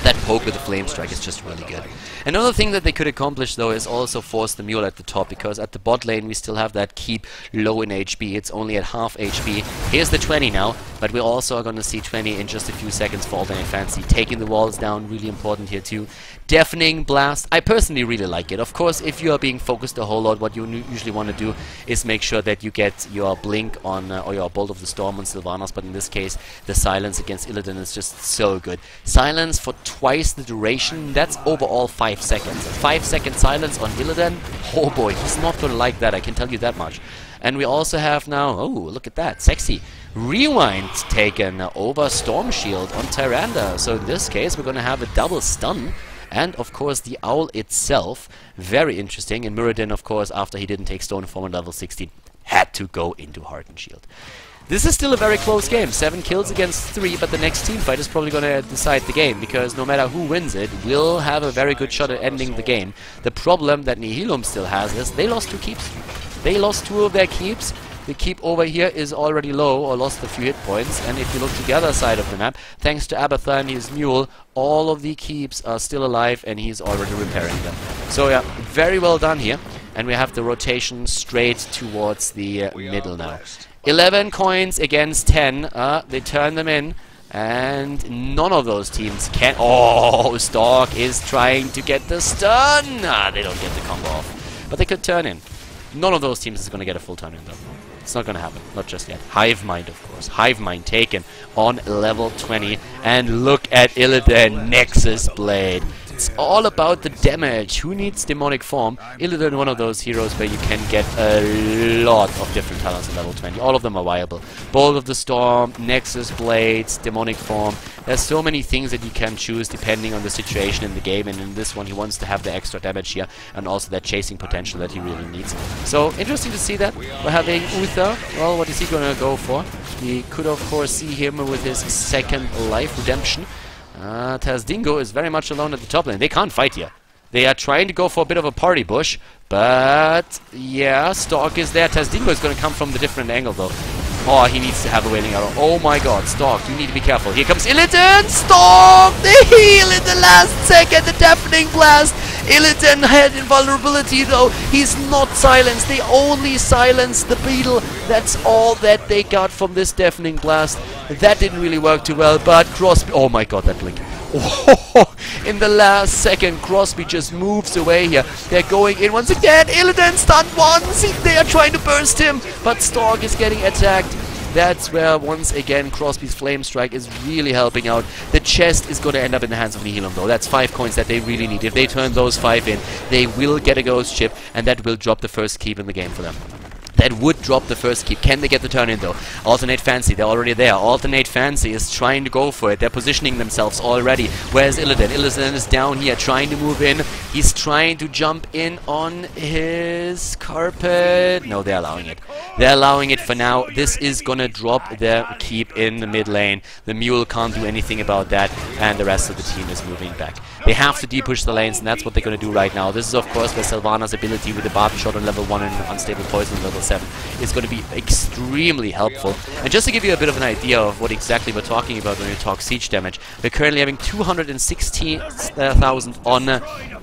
That poke with the Flame Strike is just really good. Another thing that they could accomplish though is also force the Mule at the top, because at the bot lane we still have that keep low in HP. It's only at half HP. Here's the 20 now, but we also are going to see 20 in just a few seconds for ATN Fancy. Taking the walls down, really important here too. Deafening Blast, I personally really like it. Of course, if you are being focused a whole lot, what you usually want to do is make sure that you get your Blink on, or your Bolt of the Storm on Sylvanas, but in this case, the Silence against Illidan is just so good. Silence for twice the duration, that's overall 5 seconds. 5-second silence on Illidan, oh boy, he's not going to like that, I can tell you that much. And we also have now, oh, look at that, sexy. Rewind taken over Storm Shield on Tyrande. So in this case, we're going to have a double stun. And of course the Owl itself, very interesting. And Muradin, of course, after he didn't take Stone Form on level 16, had to go into Hardened Shield. This is still a very close game. 7 kills against 3, but the next team fight is probably going to decide the game, because no matter who wins it, will have a very good shot at ending the game. The problem that Nihilum still has is they lost 2 keeps. They lost 2 of their keeps. The keep over here is already low, or lost a few hit points. And if you look to the other side of the map, thanks to Abathar and his mule, all of the keeps are still alive, and he's already repairing them. So yeah, very well done here. And we have the rotation straight towards the middle now. 11 coins against 10. They turn them in. And none of those teams can... Oh, Stork is trying to get the stun. They don't get the combo off. But they could turn in. None of those teams is going to get a full turn in though. It's not going to happen. Not just yet. Hive Mind, of course. Hive Mind taken on level 20. And look at Illidan Nexus Blade. It's all about the damage. Who needs Demonic Form? Illidan, one of those heroes where you can get a lot of different talents at level 20. All of them are viable. Bolt of the Storm, Nexus Blades, Demonic Form. There's so many things that you can choose depending on the situation in the game, and in this one he wants to have the extra damage here and also that chasing potential that he really needs. So interesting to see that. We're having Uther. Well, what is he gonna go for? He could of course see him with his second life redemption. Tazdingo is very much alone at the top lane. They can't fight here. They are trying to go for a bit of a party bush, but yeah, Stork is there. Tazdingo is going to come from the different angle though. Oh, he needs to have a Wailing Arrow. Oh my god, Stork, you need to be careful. Here comes Illidan! Stork! The heal in the last second, the Deafening Blast! Illidan had invulnerability though. He's not silenced. They only silenced the Beetle. That's all that they got from this Deafening Blast. That didn't really work too well, but Crosby... Oh my god, that blink. Oh, in the last second, Crosby just moves away here. They're going in once again. Illidan stunned once. They are trying to burst him, but Stork is getting attacked. That's where, once again, Crosby's Flame Strike is really helping out. The chest is going to end up in the hands of Nihilum, though. That's 5 coins that they really need. If they turn those 5 in, they will get a Ghost Ship, and that will drop the first keep in the game for them. That would drop the first keep. Can they get the turn in though? Alternate Fancy, they're already there. Alternate Fancy is trying to go for it. They're positioning themselves already. Where's Illidan? Illidan is down here trying to move in. He's trying to jump in on his carpet. No, they're allowing it. They're allowing it for now. This is gonna drop their keep in the mid lane. The mule can't do anything about that, and the rest of the team is moving back. They have to de-push the lanes, and that's what they're gonna do right now. This is of course where Sylvana's ability with the Barbie Shot on level 1 and Unstable Poison on level 7 is going to be extremely helpful. And just to give you a bit of an idea of what exactly we're talking about when we talk siege damage, we're currently having 260,000 on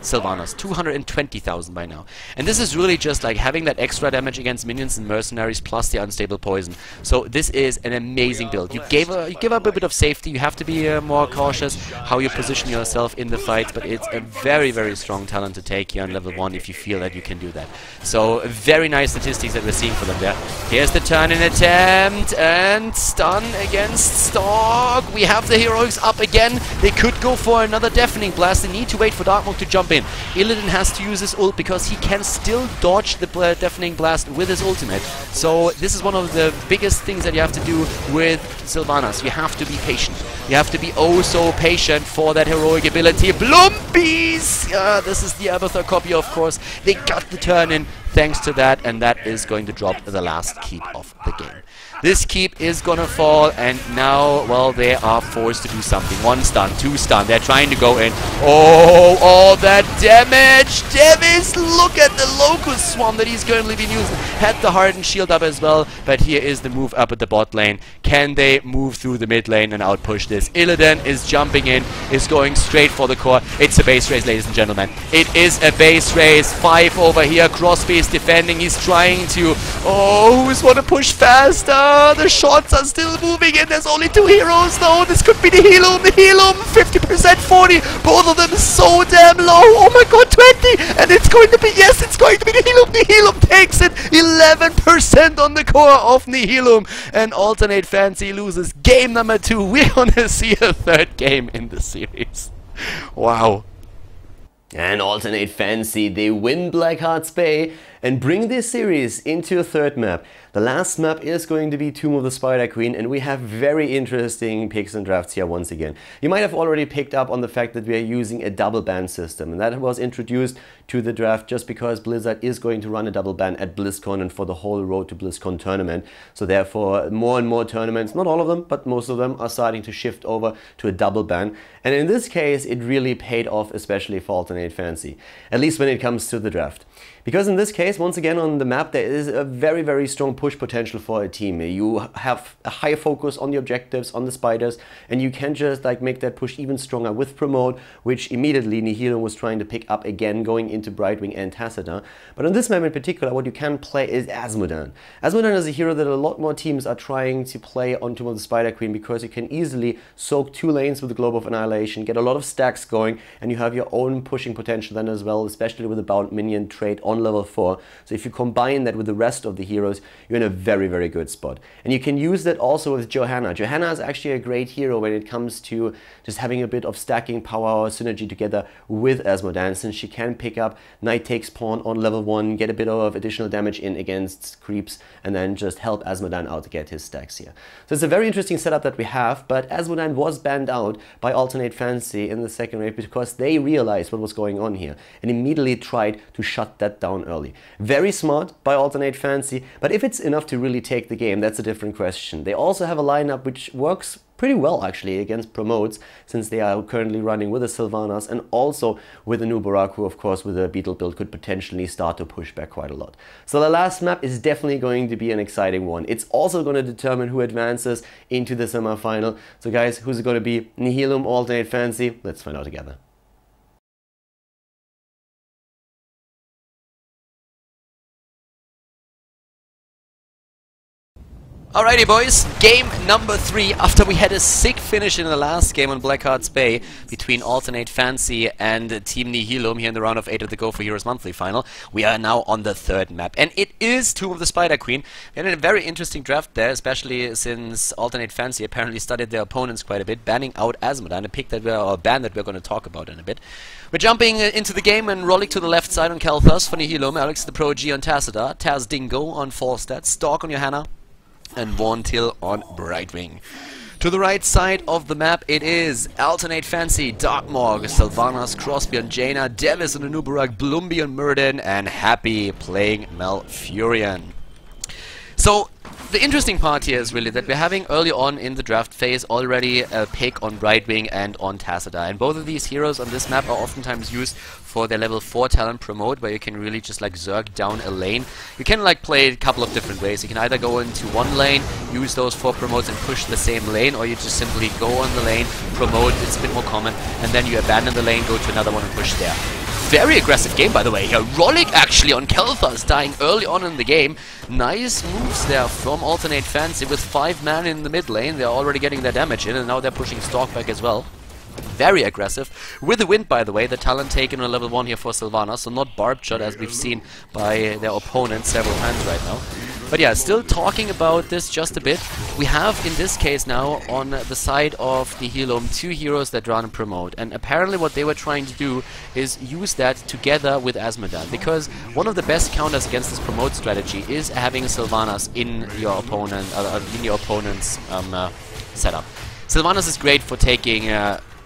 Sylvanas, 220,000 by now. And this is really just like having that extra damage against minions and mercenaries plus the Unstable Poison. So this is an amazing build. You give up a bit of safety. You have to be more cautious how you position yourself in the fight, but it's a very, very strong talent to take here on level 1 if you feel that you can do that. So very nice statistics that we're seeing for them there. Here's the turn-in attempt, and stun against Stork. We have the heroics up again. They could go for another Deafening Blast. They need to wait for Darkmook to jump in. Illidan has to use his ult because he can still dodge the Deafening Blast with his ultimate. So this is one of the biggest things that you have to do with Sylvanas. You have to be patient. You have to be oh so patient for that heroic ability. Blumpies! This is the Abathar copy, of course. They got the turn-in thanks to that, and that is going to drop the last keep of the game. This keep is gonna fall, and now, well, they are forced to do something. 1 stun, 2 stun, they're trying to go in. Oh, all that damage! Davis, look at the Locust Swarm that he's currently been using. Had the Hardened Shield up as well, but here is the move up at the bot lane. Can they move through the mid lane and outpush this? Illidan is jumping in, is going straight for the core. It's a base race, ladies and gentlemen. It is a base race. 5 over here. Crosby is defending. He's trying to... Oh, who's want to push faster? The shots are still moving in. There's only 2 heroes though. This could be Nihilum. Nihilum, 50%, 40. Both of them so damn low. Oh my god, 20. And it's going to be, yes, it's going to be Nihilum. Nihilum takes it. 11% on the core of Nihilum. And Alternate Fancy loses game number 2. We're gonna see a 3rd game in the series. Wow. And Alternate Fancy, they win Blackheart's Bay, and bring this series into a third map. The last map is going to be Tomb of the Spider Queen, and we have very interesting picks and drafts here once again. You might have already picked up on the fact that we are using a double ban system, and that was introduced to the draft just because Blizzard is going to run a double ban at BlizzCon and for the whole Road to BlizzCon tournament. So therefore, more and more tournaments, not all of them, but most of them are starting to shift over to a double ban. And in this case, it really paid off, especially for Alternate Fancy, at least when it comes to the draft. Because in this case, once again on the map, there is a very, very strong push potential for a team. You have a high focus on the objectives, on the spiders, and you can just like make that push even stronger with Promote, which immediately Nihilum was trying to pick up again going into Brightwing and Tacita. But on this map in particular, what you can play is Azmodan. Azmodan is a hero that a lot more teams are trying to play onto the Spider Queen because you can easily soak 2 lanes with the Globe of Annihilation, get a lot of stacks going, and you have your own pushing potential then as well, especially with the bound minion trait on level 4. So if you combine that with the rest of the heroes, you're in a very, very good spot. And you can use that also with Johanna. Johanna is actually a great hero when it comes to just having a bit of stacking power or synergy together with Azmodan, since she can pick up Knight takes pawn on level 1, get a bit of additional damage in against creeps, and then just help Azmodan out to get his stacks here. So it's a very interesting setup that we have, but Azmodan was banned out by Alternate Fancy in the second wave because they realized what was going on here and immediately tried to shut that down early. Very smart by Alternate Fancy, but if it's enough to really take the game, that's a different question. They also have a lineup which works pretty well actually against Promotes, since they are currently running with a Sylvanas and also with a Nubarak, who of course with a Beetle build could potentially start to push back quite a lot. So the last map is definitely going to be an exciting one. It's also going to determine who advances into the semi-final. So guys, who's it going to be? Nihilum or Alternate Fancy? Let's find out together. Alrighty boys, game number 3 after we had a sick finish in the last game on Blackheart's Bay between Alternate Fancy and Team Nihilum here in the round of 8 of the GO4Heroes Monthly Final. We are now on the third map, and it is Tomb of the Spider Queen. We had a very interesting draft there, especially since Alternate Fancy apparently studied their opponents quite a bit, banning out Azmodan, a pick that or a ban that we're going to talk about in a bit. We're jumping into the game, and Rollick to the left side on Khaldor for Nihilum, Alex the Pro G on Tacita, Taz Dingo on Falstad, Stalk on Johanna, and Vontil on Brightwing. To the right side of the map it is Alternate Fancy, Darkmorg, Sylvanas, Crosby and Jaina, Devis on Nubarak, Blumby on Murden, and Happy playing Malfurion. So the interesting part here is really that we're having early on in the draft phase already a pick on Brightwing and on Tacita, and both of these heroes on this map are oftentimes used for their level 4 talent Promote, where you can really just like zerg down a lane. You can like play it a couple of different ways. You can either go into one lane, use those 4 promotes and push the same lane, or you just simply go on the lane, promote, it's a bit more common, and then you abandon the lane, go to another one and push there. Very aggressive game, by the way here. Rollick actually on Khaldor dying early on in the game. Nice moves there from Alternate Fancy with 5 man in the mid lane. They're already getting their damage in, and now they're pushing Stalk back as well. Very aggressive. With the wind, by the way, the talent taken on level 1 here for Sylvanas, so not Barbed Shot as we've seen by their opponents several times right now. But yeah, still talking about this just a bit. We have, in this case now, on the side of Nihilum, 2 heroes that run and promote. And apparently what they were trying to do is use that together with Azmodan. Because one of the best counters against this promote strategy is having Sylvanas in your opponent, opponent's setup. Sylvanas is great for taking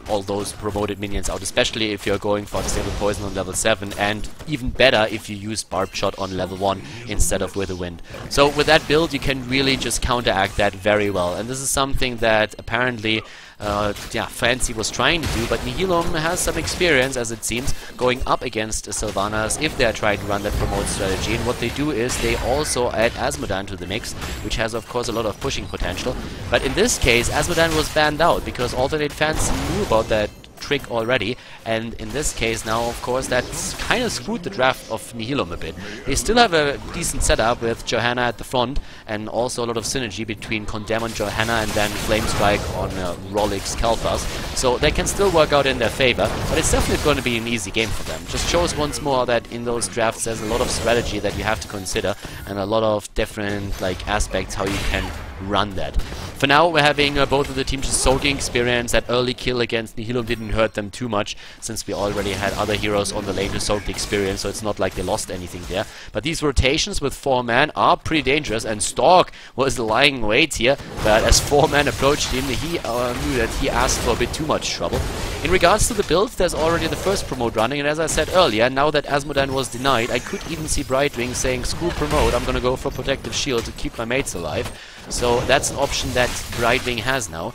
all those promoted minions out, especially if you're going for Unstable Poison on level 7, and even better if you use Barbed Shot on level 1 instead of With the Wind. So with that build you can really just counteract that very well, and this is something that apparently Fancy was trying to do, but Nihilum has some experience, as it seems, going up against Sylvanas if they are trying to run that promote strategy. And what they do is they also add Azmodan to the mix, which has of course a lot of pushing potential. But in this case Azmodan was banned out because Alternate Fancy knew about that trick already, and in this case now of course that's kind of screwed the draft of Nihilum a bit. They still have a decent setup with Johanna at the front, and also a lot of synergy between Condemn on Johanna and then Flame Strike on Rollick's Khaldor, so they can still work out in their favor, but it's definitely going to be an easy game for them. Just shows once more that in those drafts there's a lot of strategy that you have to consider, and a lot of different like aspects how you can run that. For now, we're having both of the teams just soaking experience. That early kill against Nihilum didn't hurt them too much, since we already had other heroes on the lane to soak the experience, so it's not like they lost anything there. But these rotations with 4 man are pretty dangerous, and Stork was lying in wait here, but as 4 man approached him, he knew that he asked for a bit too much trouble. In regards to the builds, there's already the first promote running, and as I said earlier, now that Asmodan was denied, I could even see Brightwing saying, screw promote, I'm gonna go for protective shield to keep my mates alive. So that's an option that Brightwing has now.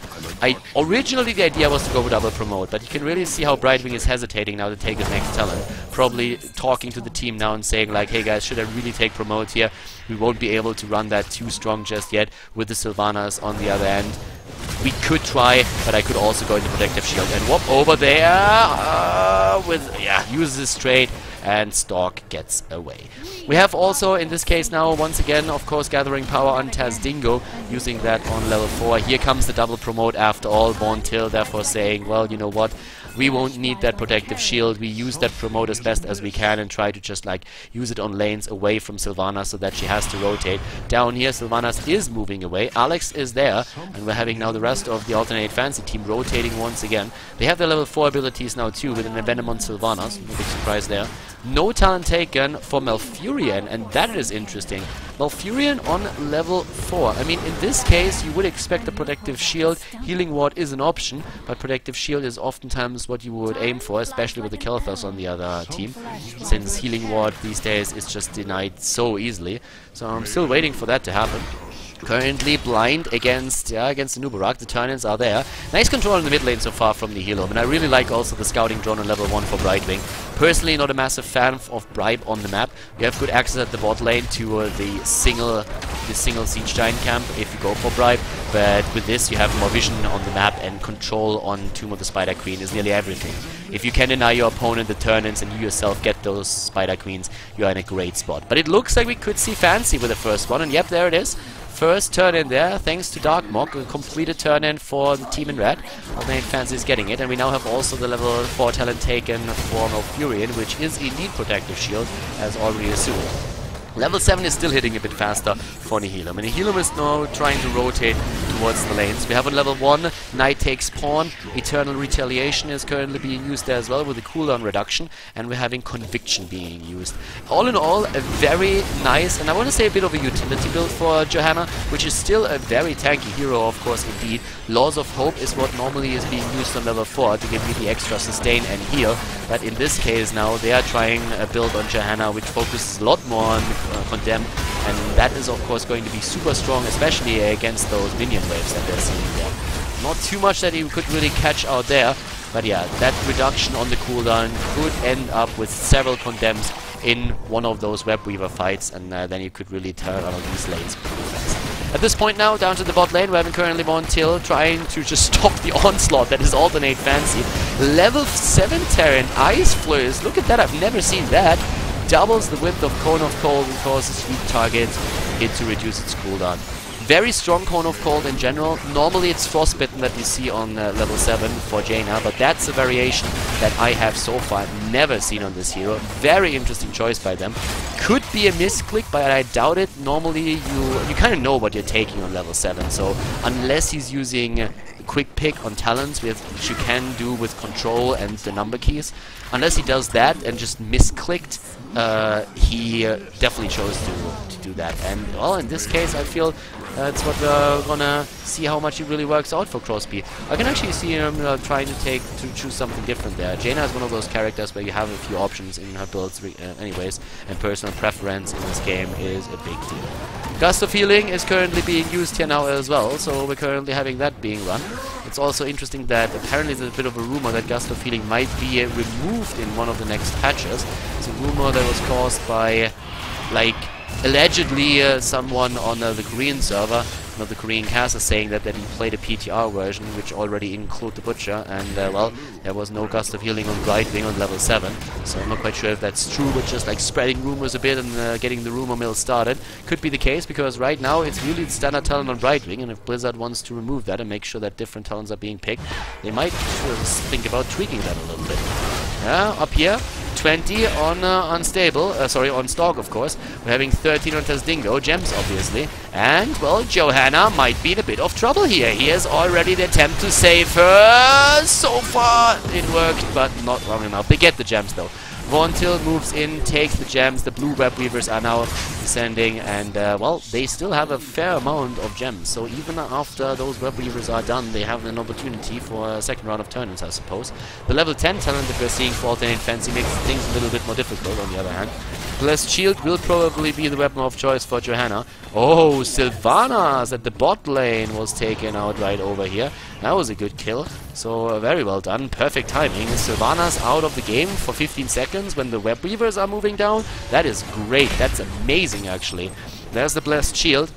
Originally the idea was to go with double promote, but you can really see how Brightwing is hesitating now to take his next talent. Probably talking to the team now and saying like, hey guys, should I really take promote here? We won't be able to run that too strong just yet with the Sylvanas on the other end. We could try, but I could also go into protective shield and whoop over there uses his trade, and Stork gets away. We have also, in this case now, once again, of course, gathering power on Tazdingo, using that on level 4. Here comes the double promote after all. Bontil therefore saying, well, you know what, we won't need that protective shield. We use that promote as best as we can and try to just like use it on lanes away from Sylvanas so that she has to rotate. Down here, Sylvanas is moving away. Alex is there, and we're having now the rest of the Alternate Fancy team rotating once again. They have their level 4 abilities now too, with an Venom on Sylvanas. No big surprise there. No talent taken for Malfurion, and that is interesting. Malfurion on level 4. I mean, in this case, you would expect a protective shield. Healing ward is an option, but protective shield is oftentimes what you would aim for, especially with the Kel'Thas on the other team, since healing ward these days is just denied so easily. So I'm still waiting for that to happen. Currently blind against the Nubarak. The turn-ins are there. Nice control in the mid lane so far from Nihilum, and I really like also the scouting drone on level 1 for Brightwing. Personally, not a massive fan of Bribe on the map. You have good access at the bot lane to the single siege giant camp if you go for Bribe, but with this you have more vision on the map, and control on Tomb of the Spider Queen is nearly everything. If you can deny your opponent the turn-ins and you yourself get those Spider Queens, you are in a great spot. But it looks like we could see Fancy with the first one, and yep, there it is. First turn-in there, thanks to Darkmok, a completed turn-in for the team in red. Alternate Fancy is getting it, and we now have also the level 4 talent taken for Malfurion, which is indeed protective shield, as already assumed. Level 7 is still hitting a bit faster for Nihilum, and Nihilum is now trying to rotate towards the lanes. We have on level 1, Knight takes Pawn, Eternal Retaliation is currently being used there as well with a cooldown reduction, and we're having Conviction being used. All in all, a very nice, and I want to say a bit of a utility build for Johanna, which is still a very tanky hero, of course, indeed. Laws of Hope is what normally is being used on level 4 to give me the extra sustain and heal, but in this case now they are trying a build on Johanna which focuses a lot more on Condemn, and that is of course going to be super strong, especially against those minion waves that they're seeing there. Not too much that he could really catch out there, but yeah, that reduction on the cooldown could end up with several Condemns in one of those Web Weaver fights, and then you could really turn out these lanes pretty fast. At this point now, down to the bot lane, we're having currently Montil trying to just stop the onslaught that is Alternate Fancy. Level 7 Terran, Ice Flurs, look at that, I've never seen that. Doubles the width of Cone of Cold and causes weak targets hit to reduce its cooldown. Very strong Cone of Cold in general. Normally it's Frostbitten that we see on level 7 for Jaina, but that's a variation that I have so far never seen on this hero. Very interesting choice by them. Could be a misclick, but I doubt it. Normally you kind of know what you're taking on level 7, so unless he's using quick pick on talents, which you can do with control and the number keys, unless he does that and just misclicked, he definitely chose to do that. And well, in this case I feel that's what we're gonna see, how much it really works out for Crosby. I can actually see him trying to choose something different there. Jaina is one of those characters where you have a few options in her builds anyways, and personal preference in this game is a big deal. Gust of Healing is currently being used here now as well, so we're currently having that being run. It's also interesting that apparently there's a bit of a rumor that Gust of Healing might be removed in one of the next patches. It's a rumor that was caused by, like, allegedly someone on the Korean server, not the Korean caster, saying that he played a PTR version which already include the Butcher, and well, there was no Gust of Healing on Brightwing on level 7, so I'm not quite sure if that's true, but just like spreading rumors a bit and getting the rumor mill started. Could be the case, because right now it's really the standard talent on Brightwing, and if Blizzard wants to remove that and make sure that different talents are being picked, they might think about tweaking that a little bit. Yeah, up here, 20 on Unstable, on Stork, of course. We're having 13 on Tasdingo, Gems, obviously. And, well, Johanna might be in a bit of trouble here. Here's already the attempt to save her. So far, it worked, but not long enough. They get the Gems, though. Vontil moves in, takes the Gems. The blue Web Weavers are now descending, and, well, they still have a fair amount of Gems. So even after those Web Weavers are done, they have an opportunity for a second round of tournaments, I suppose. The level 10 talent that we're seeing for ATN Fancy makes things a little bit more difficult, on the other hand. Blessed Shield will probably be the weapon of choice for Johanna. Oh, Sylvanas at the bot lane was taken out right over here. That was a good kill. So very well done. Perfect timing. Sylvanas out of the game for 15 seconds when the Web Weavers are moving down. That is great. That's amazing, actually. There's the Blessed Shield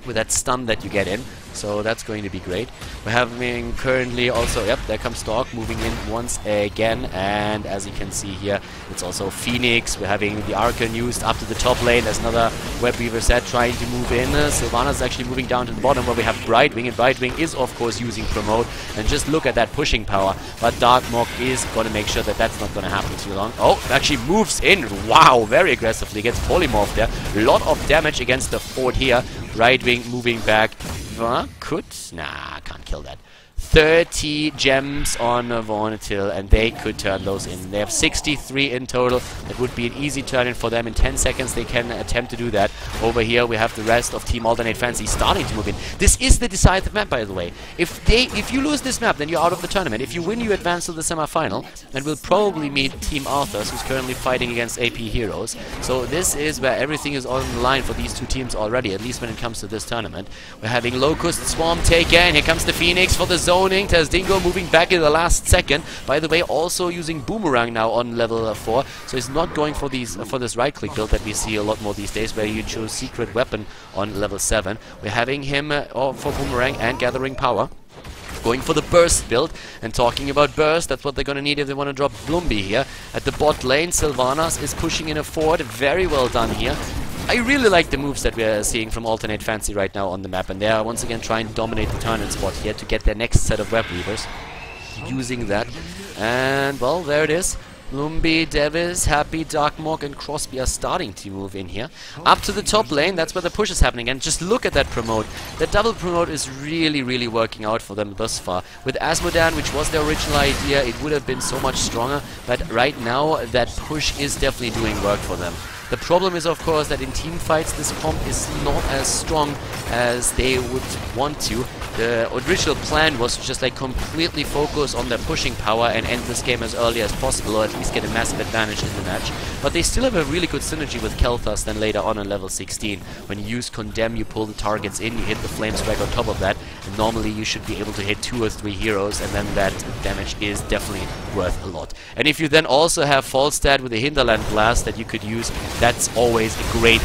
with that stun that you get in. So that's going to be great. We're having currently also, yep, there comes Stork moving in once again. And as you can see here, it's also Phoenix. We're having the Archon used up to the top lane. There's another Web Weaver set trying to move in. Sylvana's actually moving down to the bottom where we have Brightwing. And Brightwing is, of course, using Promote. And just look at that pushing power. But Darkmok is going to make sure that that's not going to happen too long. Oh, actually moves in. Wow, very aggressively. Gets Polymorph there. A lot of damage against the fort here. Brightwing moving back. Nah, can't kill that. 30 gems on Vontil, and they could turn those in. They have 63 in total. It would be an easy turn in for them. In 10 seconds, they can attempt to do that. Over here, we have the rest of Team ATN Fancy starting to move in. This is the decisive map, by the way. If you lose this map, then you're out of the tournament. If you win, you advance to the semi-final, and we'll probably meet Team Arthurs, who's currently fighting against AP Heroes. So this is where everything is on the line for these two teams already, at least when it comes to this tournament. We're having Locust Swarm taken. Here comes the Phoenix for the zoning. Tasdingo moving back in the last second. By the way, also using Boomerang now on level 4. So he's not going for this right-click build that we see a lot more these days, where you choose Secret Weapon on level 7. We're having him for Boomerang and Gathering Power. Going for the Burst build, and talking about Burst, that's what they're going to need if they want to drop Bloomby here. At the bot lane, Sylvanas is pushing in a fort. Very well done here. I really like the moves that we are seeing from ATN Fancy right now on the map, and they are once again trying to dominate the turn-in spot here to get their next set of Web Weavers. Using that. And, well, there it is. Bloomby, Devis, Happy, Darkmok, and Crosby are starting to move in here. Up to the top lane, that's where the push is happening. And just look at that promote. That double promote is really, really working out for them thus far. With Asmodan, which was their original idea, it would have been so much stronger. But right now, that push is definitely doing work for them. The problem is, of course, that in team fights, this comp is not as strong as they would want to. The original plan was to just like completely focus on their pushing power and end this game as early as possible, or at least get a massive advantage in the match. But they still have a really good synergy with Kel'Thas then later on level 16. When you use Condemn, you pull the targets in, you hit the Flame Strike on top of that, and normally you should be able to hit 2 or 3 heroes, and then that damage is definitely worth a lot. And if you then also have Falstad with a Hinterland Blast that you could use, that's always a great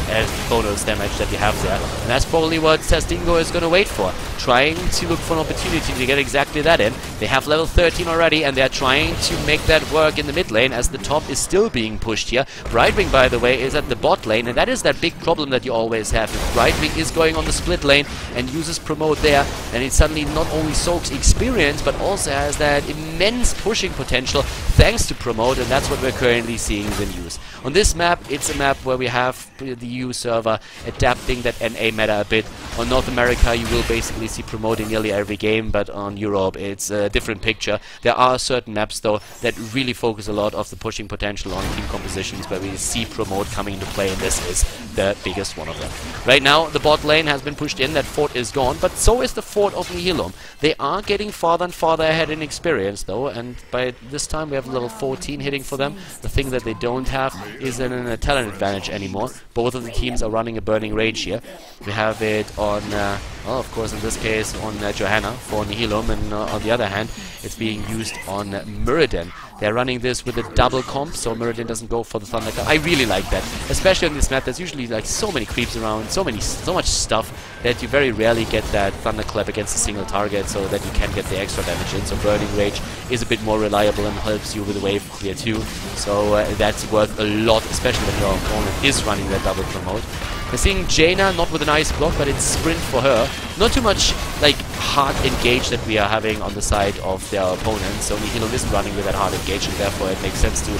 bonus damage that you have there. And that's probably what Tasdingo is going to wait for. Trying to look for an opportunity to get exactly that in. They have level 13 already, and they're trying to make that work in the mid lane as the top is still being pushed here. Brightwing, by the way, is at the bot lane, and that is that big problem that you always have. If Brightwing is going on the split lane and uses Promote there, and it suddenly not only soaks experience, but also has that immense pushing potential thanks to Promote, and that's what we're currently seeing them use. On this map, it's a map where we have the EU server adapting that NA meta a bit. On North America, you will basically see Promote in nearly every game, but on Europe, it's a different picture. There are certain maps, though, that really focus a lot of the pushing potential on team compositions where we see Promote coming into play, and this is the biggest one of them. Right now, the bot lane has been pushed in, that fort is gone, but so is the fort of Nihilum. They are getting farther and farther ahead in experience, though, and by this time we have level 14 hitting for them. The thing that they don't have isn't a talent advantage anymore. Both of the teams are running a Burning Rage here. We have it on, well, of course, in this case, on Johanna for Nihilum, and on the other hand, it's being used on Muradin. They're running this with a double comp, so Muradin doesn't go for the Thunderclap. I really like that, especially on this map. There's usually like so many creeps around, so much stuff that you very rarely get that Thunderclap against a single target, so that you can get the extra damage in. So Burning Rage is a bit more reliable and helps you with the wave clear too. So that's worth a lot, especially when your opponent is running that double promote. We're seeing Jaina not with an ice block, but it's sprint for her. Not too much like hard engage that we are having on the side of their opponent. So Nihilum isn't running with that hard engage, and therefore it makes sense to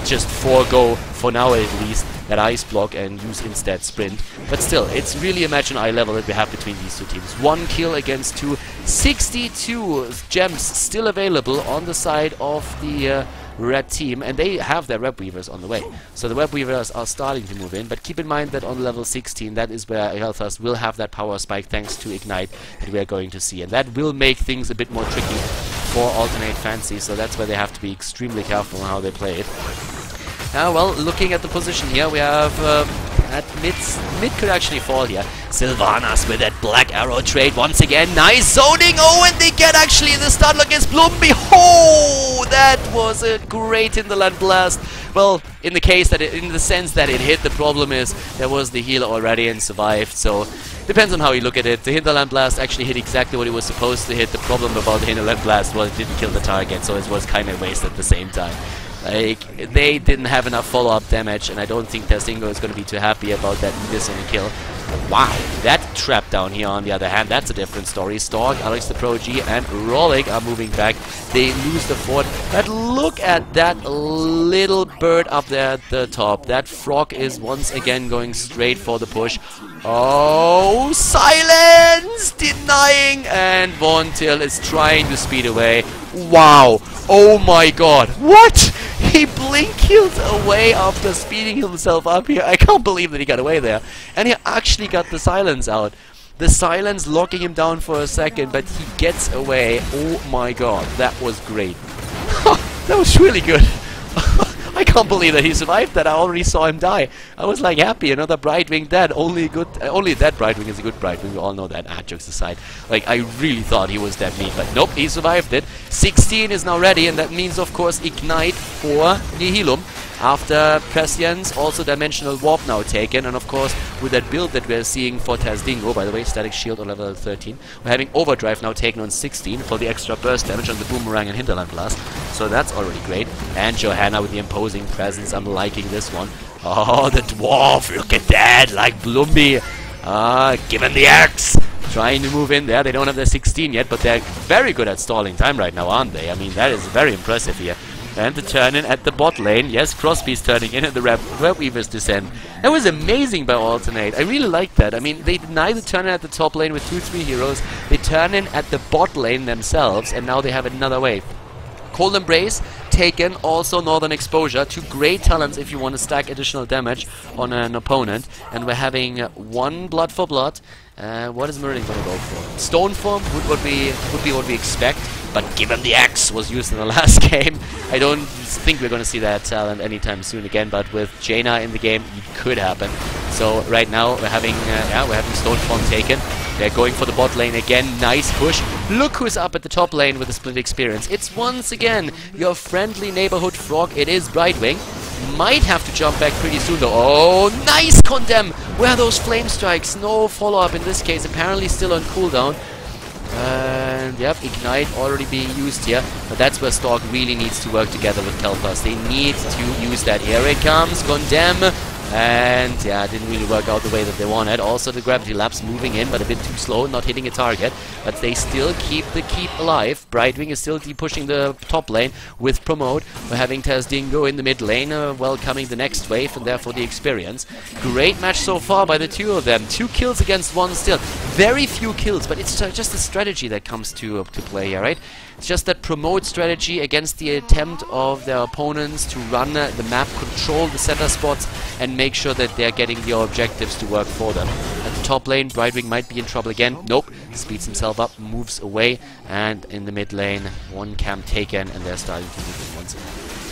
just forego, for now at least, that ice block and use instead sprint. But still, it's really a match on eye level that we have between these two teams. 1 kill against 2. 62 gems still available on the side of the red team, and they have their web weavers on the way. So the web weavers are starting to move in, but keep in mind that on level 16, that is where Healththirst will have that power spike thanks to Ignite that we are going to see, and that will make things a bit more tricky for Alternate Fancy, so that's where they have to be extremely careful on how they play it. Well, looking at the position here, we have at mid could actually fall here. Sylvanas with that black arrow trade once again. Nice zoning. Oh, and they get actually the stun against Bloomby. Oh, that was a great hinterland blast. Well, in the sense that it hit. The problem is there was the heal already and survived. So depends on how you look at it. The hinterland blast actually hit exactly what it was supposed to hit. The problem about the hinterland blast was it didn't kill the target, so it was kind of waste at the same time. Like, they didn't have enough follow-up damage, and I don't think Tassingo is going to be too happy about that missing a kill. Wow, that trap down here on the other hand, that's a different story. Stork, Alex the Pro G, and Rolik are moving back. They lose the fort. But look at that little bird up there at the top. That frog is once again going straight for the push. Oh, silence! Denying, and Von Till is trying to speed away. Wow! Oh my god! What? He blink killed away after speeding himself up here. I can't believe that he got away there. And he actually got the silence out. The silence locking him down for a second, but he gets away. Oh my god, that was great. That was really good. I can't believe that he survived that. I already saw him die. I was like happy, another Brightwing dead. Only that Brightwing is a good Brightwing. We all know that. Jokes aside. Like, I really thought he was dead meat, but nope, he survived it. 16 is now ready, and that means, of course, Ignite for Nihilum. After Prescience, also Dimensional Warp now taken, and of course, with that build that we're seeing for Tasdingo, by the way, Static Shield on level 13, we're having Overdrive now taken on 16 for the extra burst damage on the Boomerang and Hinterland Blast, so that's already great. And Johanna with the imposing presence, I'm liking this one. Oh, the Dwarf, look at that, like Bloomby. Give him the axe! Trying to move in there, they don't have their 16 yet, but they're very good at stalling time right now, aren't they? I mean, that is very impressive here. And the turn-in at the bot lane. Yes, Crosby's turning in, and the Web Weavers descend. That was amazing by Alternate. I really like that. I mean, they deny the turn-in at the top lane with 2-3 heroes. They turn in at the bot lane themselves, and now they have another wave. Cold Embrace taken, also Northern Exposure. 2 great talents if you want to stack additional damage on an opponent. And we're having 1 Blood for Blood. What is Merlin going to go for? Stone Form would be what we expect, but Give Him the Axe was used in the last game. I don't think we're going to see that talent anytime soon again, but with Jaina in the game, it could happen. So right now we're having Stone Form taken. They're going for the bot lane again. Nice push. Look who's up at the top lane with the split experience. It's once again your friendly neighborhood frog. It is Brightwing. Might have to jump back pretty soon though. Oh, nice Condemn! Where are those flame strikes? No follow-up in this case. Apparently still on cooldown. And yep, Ignite already being used here. But that's where Stork really needs to work together with Kelpas. They need to use that. Here it comes. Condemn. And yeah, it didn't really work out the way that they wanted. Also the Gravity Lapse moving in, but a bit too slow, not hitting a target. But they still keep the keep alive. Brightwing is still pushing the top lane with Promote. We're having Tasdingo in the mid lane, welcoming the next wave and therefore the experience. Great match so far by the two of them. 2 kills against 1 still. Very few kills, but it's just a strategy that comes to play here, right? It's just that Promote strategy against the attempt of their opponents to run the map, control the center spots, and make sure that they're getting their objectives to work for them. At the top lane, Brightwing might be in trouble again. Nope. Speeds himself up, moves away, and in the mid lane, 1 camp taken, and they're starting to move in once again.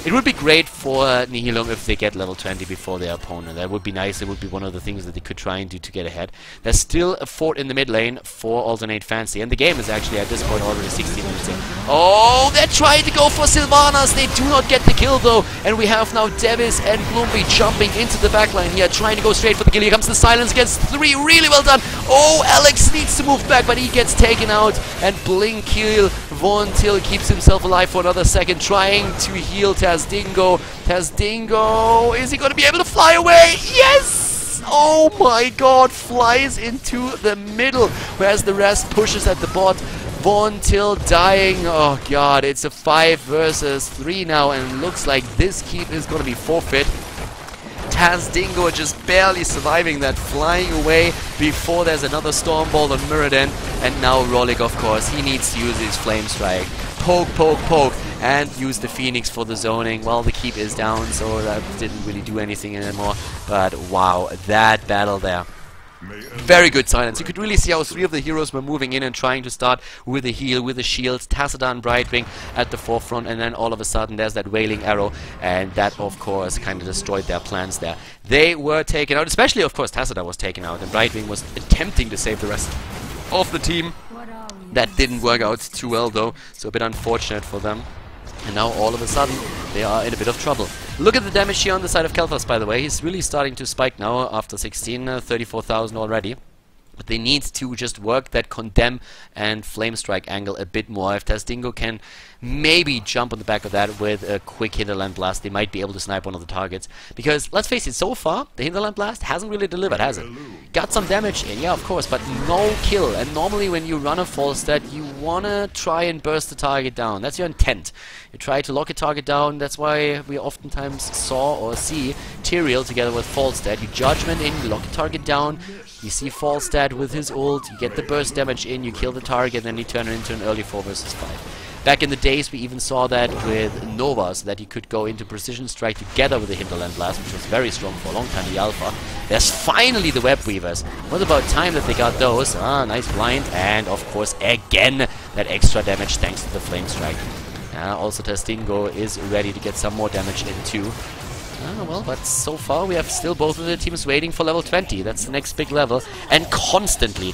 It would be great for Nihilum if they get level 20 before their opponent. That would be nice. It would be one of the things that they could try and do to get ahead. There's still a fort in the mid lane for Alternate Fancy, and the game is actually at this point already 16 minutes in. Oh, they're trying to go for Sylvanas. They do not get the kill though, and we have now Devis and Bloomby jumping into the backline here, trying to go straight for the kill. Here comes the silence against 3. Really well done. Oh, Alex needs to move back, but he gets taken out, and Blink kill. Von Till keeps himself alive for another second, trying to heal Tasdingo. Tasdingo, is he going to be able to fly away? Yes! Oh my god, flies into the middle, whereas the rest pushes at the bot. Von Till dying. Oh god, it's a 5 versus 3 now, and looks like this keep is going to be forfeit. Dingo just barely surviving that, flying away before there's another Stormbolt on Muradin. And now Rolik, of course, he needs to use his Flame Strike. Poke, poke, poke, and use the Phoenix for the zoning. Well, the keep is down, so that didn't really do anything anymore. But wow, that battle there. Very good silence. You could really see how 3 of the heroes were moving in and trying to start with the heal, with the shields. Tassadar and Brightwing at the forefront, and then all of a sudden there's that Wailing Arrow, and that of course kind of destroyed their plans there. They were taken out, especially of course Tassadar was taken out, and Brightwing was attempting to save the rest of the team. That didn't work out too well though, so a bit unfortunate for them. And now all of a sudden they are in a bit of trouble. Look at the damage here on the side of Kelthas, by the way. He's really starting to spike now after 16, 34,000 already. But they need to just work that Condemn and Flame Strike angle a bit more. If Dingo can maybe jump on the back of that with a quick Hinterland Blast, they might be able to snipe one of the targets. Because, let's face it, so far, the Hinterland Blast hasn't really delivered, has it? Got some damage in, yeah, of course, but no kill. And normally when you run a full stat, you wanna try and burst the target down. That's your intent. You try to lock a target down. That's why we oftentimes saw or see Tyrael together with Falstad. You Judgment in, you lock a target down. You see Falstad with his ult, you get the burst damage in, you kill the target, then you turn it into an early 4 versus 5. Back in the days, we even saw that with Nova, so that you could go into Precision Strike together with the Hinterland Blast, which was very strong for a long time in the Alpha. There's finally the Web Weavers. It was about time that they got those. Ah, nice blind, and of course, again, that extra damage thanks to the Flame Strike. Also, Dingo is ready to get some more damage in too. Well, but so far we have still both of the teams waiting for level 20. That's the next big level. And constantly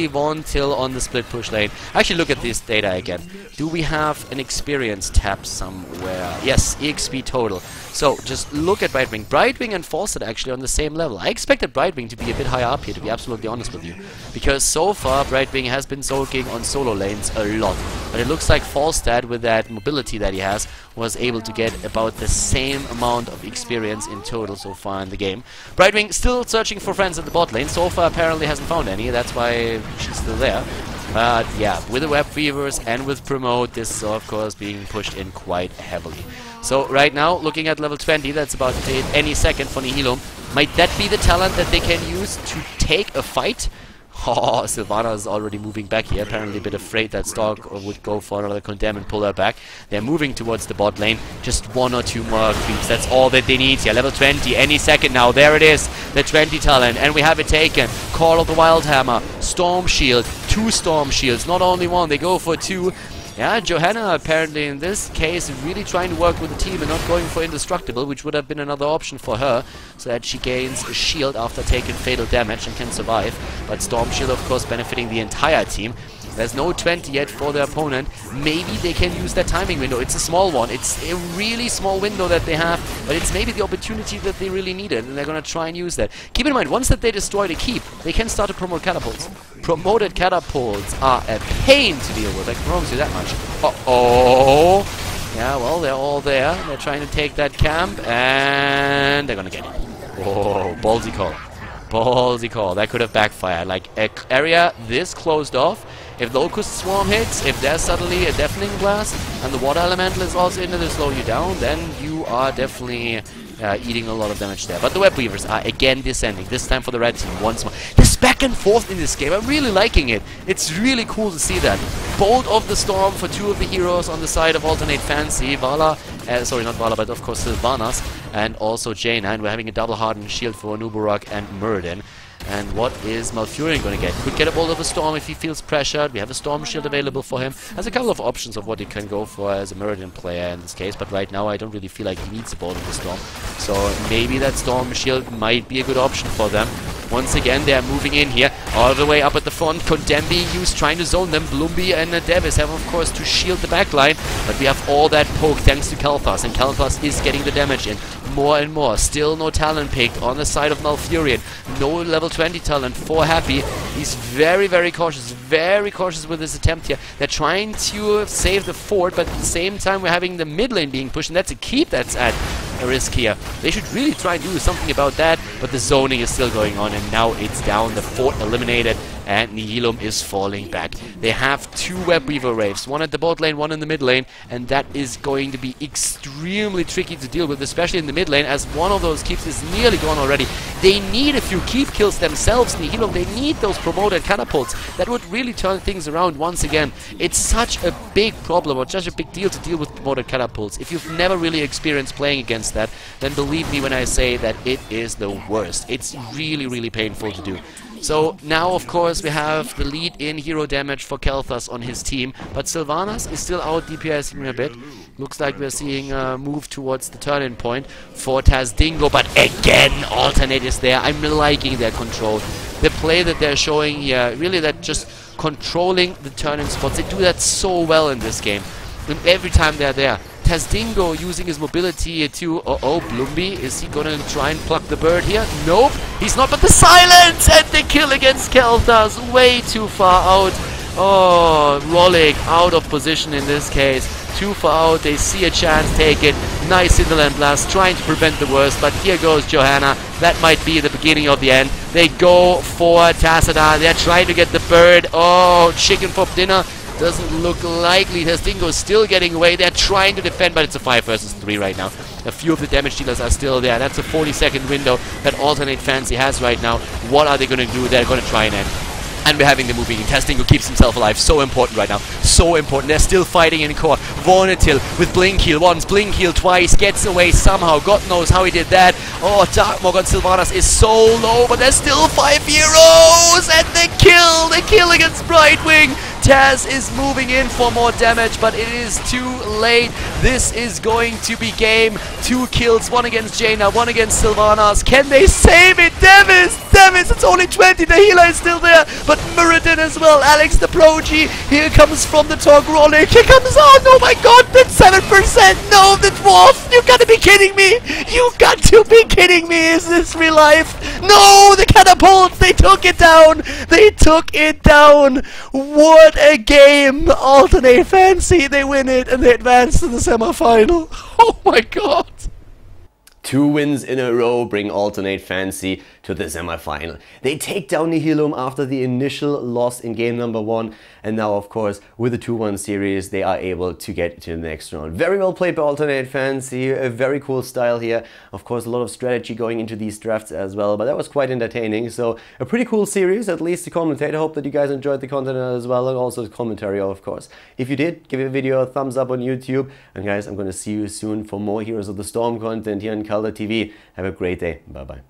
Von Till on the split push lane. Actually, look at this data again. Do we have an experience tab somewhere? Yes, EXP total. So, just look at Brightwing. Brightwing and Falstad actually on the same level. I expected Brightwing to be a bit higher up here, to be absolutely honest with you. Because so far, Brightwing has been soaking on solo lanes a lot. But it looks like Falstad, with that mobility that he has, was able to get about the same amount of experience in total so far in the game. Brightwing still searching for friends in the bot lane. So far, apparently hasn't found any. That's why she's still there. But yeah, with the Web Weavers and with Promote, this is of course being pushed in quite heavily. So right now, looking at level 20, that's about to hit any second for Nihilum. Might that be the talent that they can use to take a fight? Oh, Sylvana is already moving back here. Apparently a bit afraid that Stark would go for another Condemn and pull her back. They're moving towards the bot lane. Just 1 or 2 more creeps. That's all that they need here. Level 20, any second now. There it is. The 20 talent. And we have it taken. Call of the Wildhammer. Storm Shield. 2 Storm Shields. Not only 1, they go for 2. Yeah, Johanna apparently in this case really trying to work with the team and not going for Indestructible, which would have been another option for her, so that she gains a shield after taking fatal damage and can survive. But Storm Shield, of course, benefiting the entire team. There's no 20 yet for the opponent. Maybe they can use that timing window. It's a small one. It's a really small window that they have, but it's maybe the opportunity that they really needed, and they're going to try and use that. Keep in mind, once that they destroy the keep, they can start to promote catapults. Promoted catapults are a pain to deal with. I can promise you that much. Uh-oh. Yeah, well, they're all there. They're trying to take that camp, and they're going to get it. Oh, ballsy call. Ballsy call. That could have backfired. Like, an area this closed off. If Locust Swarm hits, if there's suddenly a Deafening Blast, and the Water Elemental is also in there to slow you down, then you are definitely eating a lot of damage there. But the Web Weavers are again descending, this time for the red team once more. This back and forth in this game, I'm really liking it. It's really cool to see that. Bolt of the Storm for 2 of the heroes on the side of Alternate Fancy. Vala, sorry, not Vala, but of course Sylvanas, and also Jaina, and we're having a double hardened shield for Nubarak and Muradin. And what is Malfurion going to get? Could get a Bolt of the Storm if he feels pressured. We have a Storm Shield available for him. Has a couple of options of what he can go for as a Muradin player in this case, but right now I don't really feel like he needs a Bolt of the Storm. So maybe that Storm Shield might be a good option for them. Once again, they're moving in here, all the way up at the front. Condemn being used, trying to zone them. Bloomby and Devis have, of course, to shield the backline, but we have all that poke thanks to Kelthas, and Kelthas is getting the damage in more and more. Still no talent picked on the side of Malfurion. No level 20 talent for Happy. He's very, very cautious with his attempt here. They're trying to save the fort, but at the same time we're having the mid lane being pushed, and that's a keep that's at a risk here. They should really try and do something about that, but the zoning is still going on, and now it's down. The fort eliminated, and Nihilum is falling back. They have 2 Web Weaver Wraiths, one at the bot lane, one in the mid lane, and that is going to be extremely tricky to deal with, especially in the mid lane, as one of those keeps is nearly gone already. They need a few keep kills themselves, Nihilum. They need those promoted catapults that would really turn things around once again. It's such a big problem, or such a big deal to deal with promoted catapults. If you've never really experienced playing against that, then believe me when I say that it is the worst. It's really, really painful to do. So now, of course, we have the lead in hero damage for Khaldor on his team, but Sylvanas is still out DPSing a bit. Looks like we're seeing a move towards the turn-in point for Tazdingo, but again, Alternate is there. I'm liking their control. The play that they're showing here, really that just controlling the turn-in spots, they do that so well in this game. And every time they're there. Tazdingo using his mobility to... Uh-oh, Bloomby, is he gonna try and pluck the bird here? Nope, he's not, but the silence and the kill against Khaldor, way too far out. Oh, Rollig out of position in this case. Too far out, they see a chance, take it. Nice Hinterland Blast, trying to prevent the worst, but here goes Johanna. That might be the beginning of the end. They go for Tassadar, they're trying to get the bird. Oh, chicken for dinner. Doesn't look likely. Tazdingo is still getting away. They're trying to defend, but it's a 5 versus 3 right now. A few of the damage dealers are still there. That's a 40-second window that Alternate Fancy has right now. What are they going to do? They're going to try and end. And we're having the movie. Tazdingo keeps himself alive. So important right now. So important. They're still fighting in core. Vornatil with Blink Heal once, Blink Heal twice. Gets away somehow. God knows how he did that. Oh, Darkmog on Sylvanas is so low, but there's still 5 heroes. And the kill! The kill against Brightwing. Taz is moving in for more damage, but it is too late. This is going to be game. 2 kills, 1 against Jaina, 1 against Sylvanas. Can they save it? Devis, it's only 20. The healer is still there, but Muradin as well. Alex the Progy, here comes from the Tog Rolling. Here comes on. Oh my god, that's 7%. No, the Dwarf. You gotta be kidding me. You got to be kidding me. Is this real life? No, the catapults. They took it down. They took it down. What a game. Alternate Fancy. They win it and they advance to the semi-final. Oh my god. 2 wins in a row bring Alternate Fancy to the semi-final. They take down Nihilum after the initial loss in game number 1, and now of course with the 2-1 series they are able to get to the next round. Very well played by Alternate Fancy, a very cool style here. Of course a lot of strategy going into these drafts as well, but that was quite entertaining. So a pretty cool series, at least to commentate. I hope that you guys enjoyed the content as well, and also the commentary of course. If you did, give the video a thumbs up on YouTube, and guys, I'm going to see you soon for more Heroes of the Storm content here on Khaldor TV. Have a great day. Bye bye.